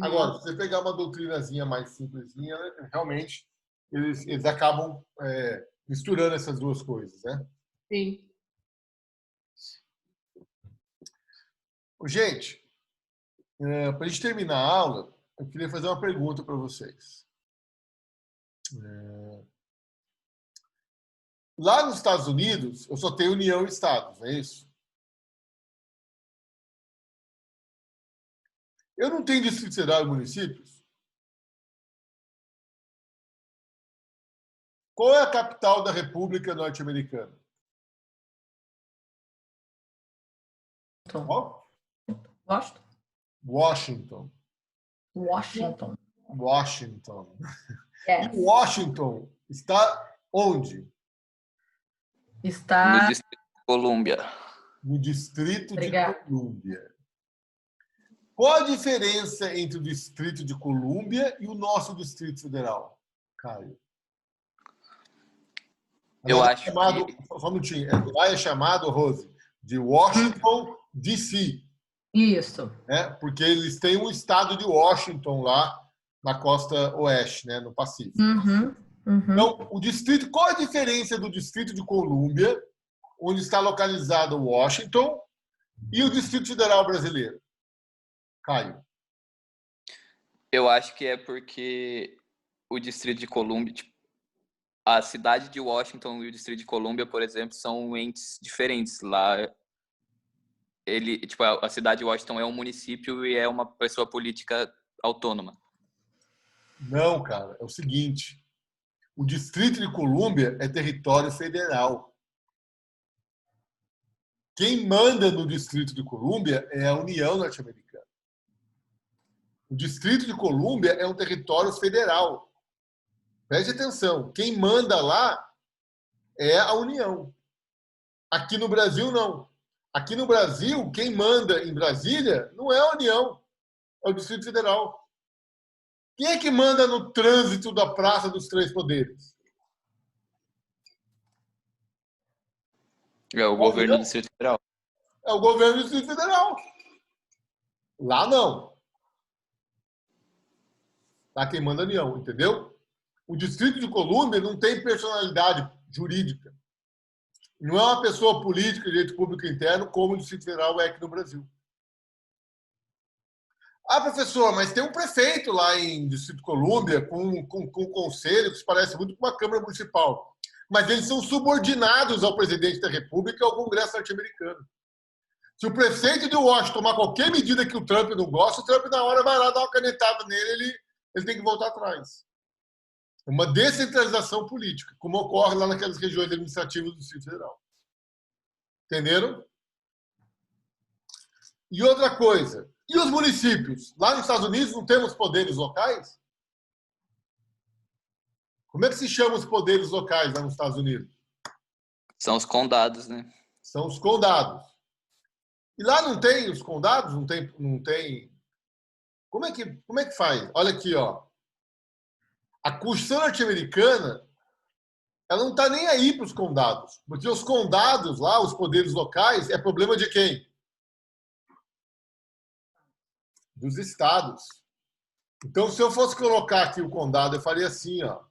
Agora, se você pegar uma doutrinazinha mais simplesinha, realmente eles acabam misturando essas duas coisas, né? Sim. Gente, para a gente terminar a aula, eu queria fazer uma pergunta para vocês. Lá nos Estados Unidos, eu só tenho União e Estados, não é isso? Eu não tenho Distrito Federal e municípios? Qual é a capital da República Norte-Americana? Qual? Washington. Washington. Yes. E Washington está onde? Está no Distrito de Colômbia. No Distrito Obrigada. de Colômbia. Qual a diferença entre o Distrito de Colômbia e o nosso Distrito Federal, Caio? Eu acho chamado, que... Só um minutinho. Lá é chamado, Rose, de Washington, D.C. Isso. Porque eles têm um estado de Washington lá na costa oeste, né, no Pacífico. Então, o distrito, qual a diferença do Distrito de Colômbia, onde está localizado Washington, e o Distrito Federal Brasileiro? Caio. Eu acho que é porque o Distrito de Colômbia, a cidade de Washington e o Distrito de Colômbia, por exemplo, são entes diferentes. Lá, a cidade de Washington é um município e é uma pessoa política autônoma. Não, cara, é o seguinte. O Distrito de Colômbia é território federal. Quem manda no Distrito de Colômbia é a União Norte-Americana. O Distrito de Colômbia é um território federal. Preste atenção. Quem manda lá é a União. Aqui no Brasil, não. Aqui no Brasil, quem manda em Brasília não é a União, é o Distrito Federal. Quem é que manda no trânsito da Praça dos Três Poderes? É o governo do Distrito Federal. É o governo do Distrito Federal. Lá não. Lá quem manda é a União, entendeu? O Distrito de Colômbia não tem personalidade jurídica. Não é uma pessoa política de direito público interno como o Distrito Federal é aqui no Brasil. Ah, professor, mas tem um prefeito lá em Distrito de Colômbia com um conselho que se parece muito com uma Câmara Municipal. Mas eles são subordinados ao presidente da República e ao Congresso norte-americano. Se o prefeito de Washington tomar qualquer medida que o Trump não gosta, o Trump na hora vai lá dar uma canetada nele, ele tem que voltar atrás. É uma descentralização política, como ocorre lá naquelas regiões administrativas do Distrito Federal. Entenderam? E outra coisa, e os municípios? Lá nos Estados Unidos não temos poderes locais? Como é que se chamam os poderes locais lá nos Estados Unidos? São os condados, né? São os condados. E lá não tem os condados? Não tem. Como é que faz? Olha aqui, ó. A Constituição norte-americana, ela não está nem aí para os condados. Porque os condados lá, os poderes locais, é problema de quem? Dos estados. Então, se eu fosse colocar aqui o condado, eu faria assim, ó.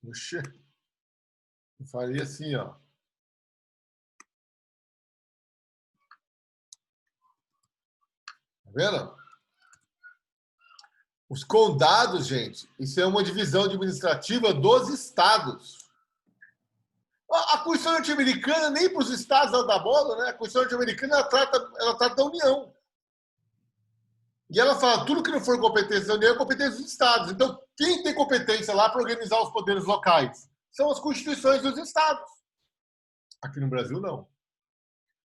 Puxa. Eu faria assim, ó. Tá vendo? Os condados, gente, isso é uma divisão administrativa dos estados. A Constituição norte-americana, nem para os estados ela dá bola, né? A Constituição norte-americana ela trata da União. E ela fala, tudo que não for competência da União é competência dos estados. Então, quem tem competência lá para organizar os poderes locais? São as constituições dos estados. Aqui no Brasil, não.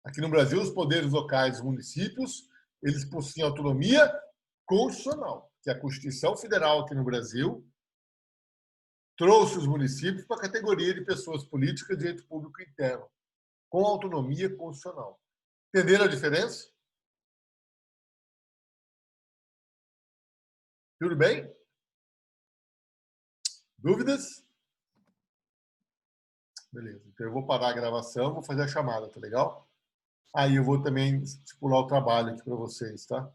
Aqui no Brasil, os poderes locais, os municípios, eles possuem autonomia constitucional, que a Constituição Federal aqui no Brasil trouxe os municípios para a categoria de pessoas políticas de direito público interno, com autonomia constitucional. Entenderam a diferença? Tudo bem? Dúvidas? Beleza. Então eu vou parar a gravação, vou fazer a chamada, tá legal? Aí eu vou também estipular o trabalho aqui para vocês, tá?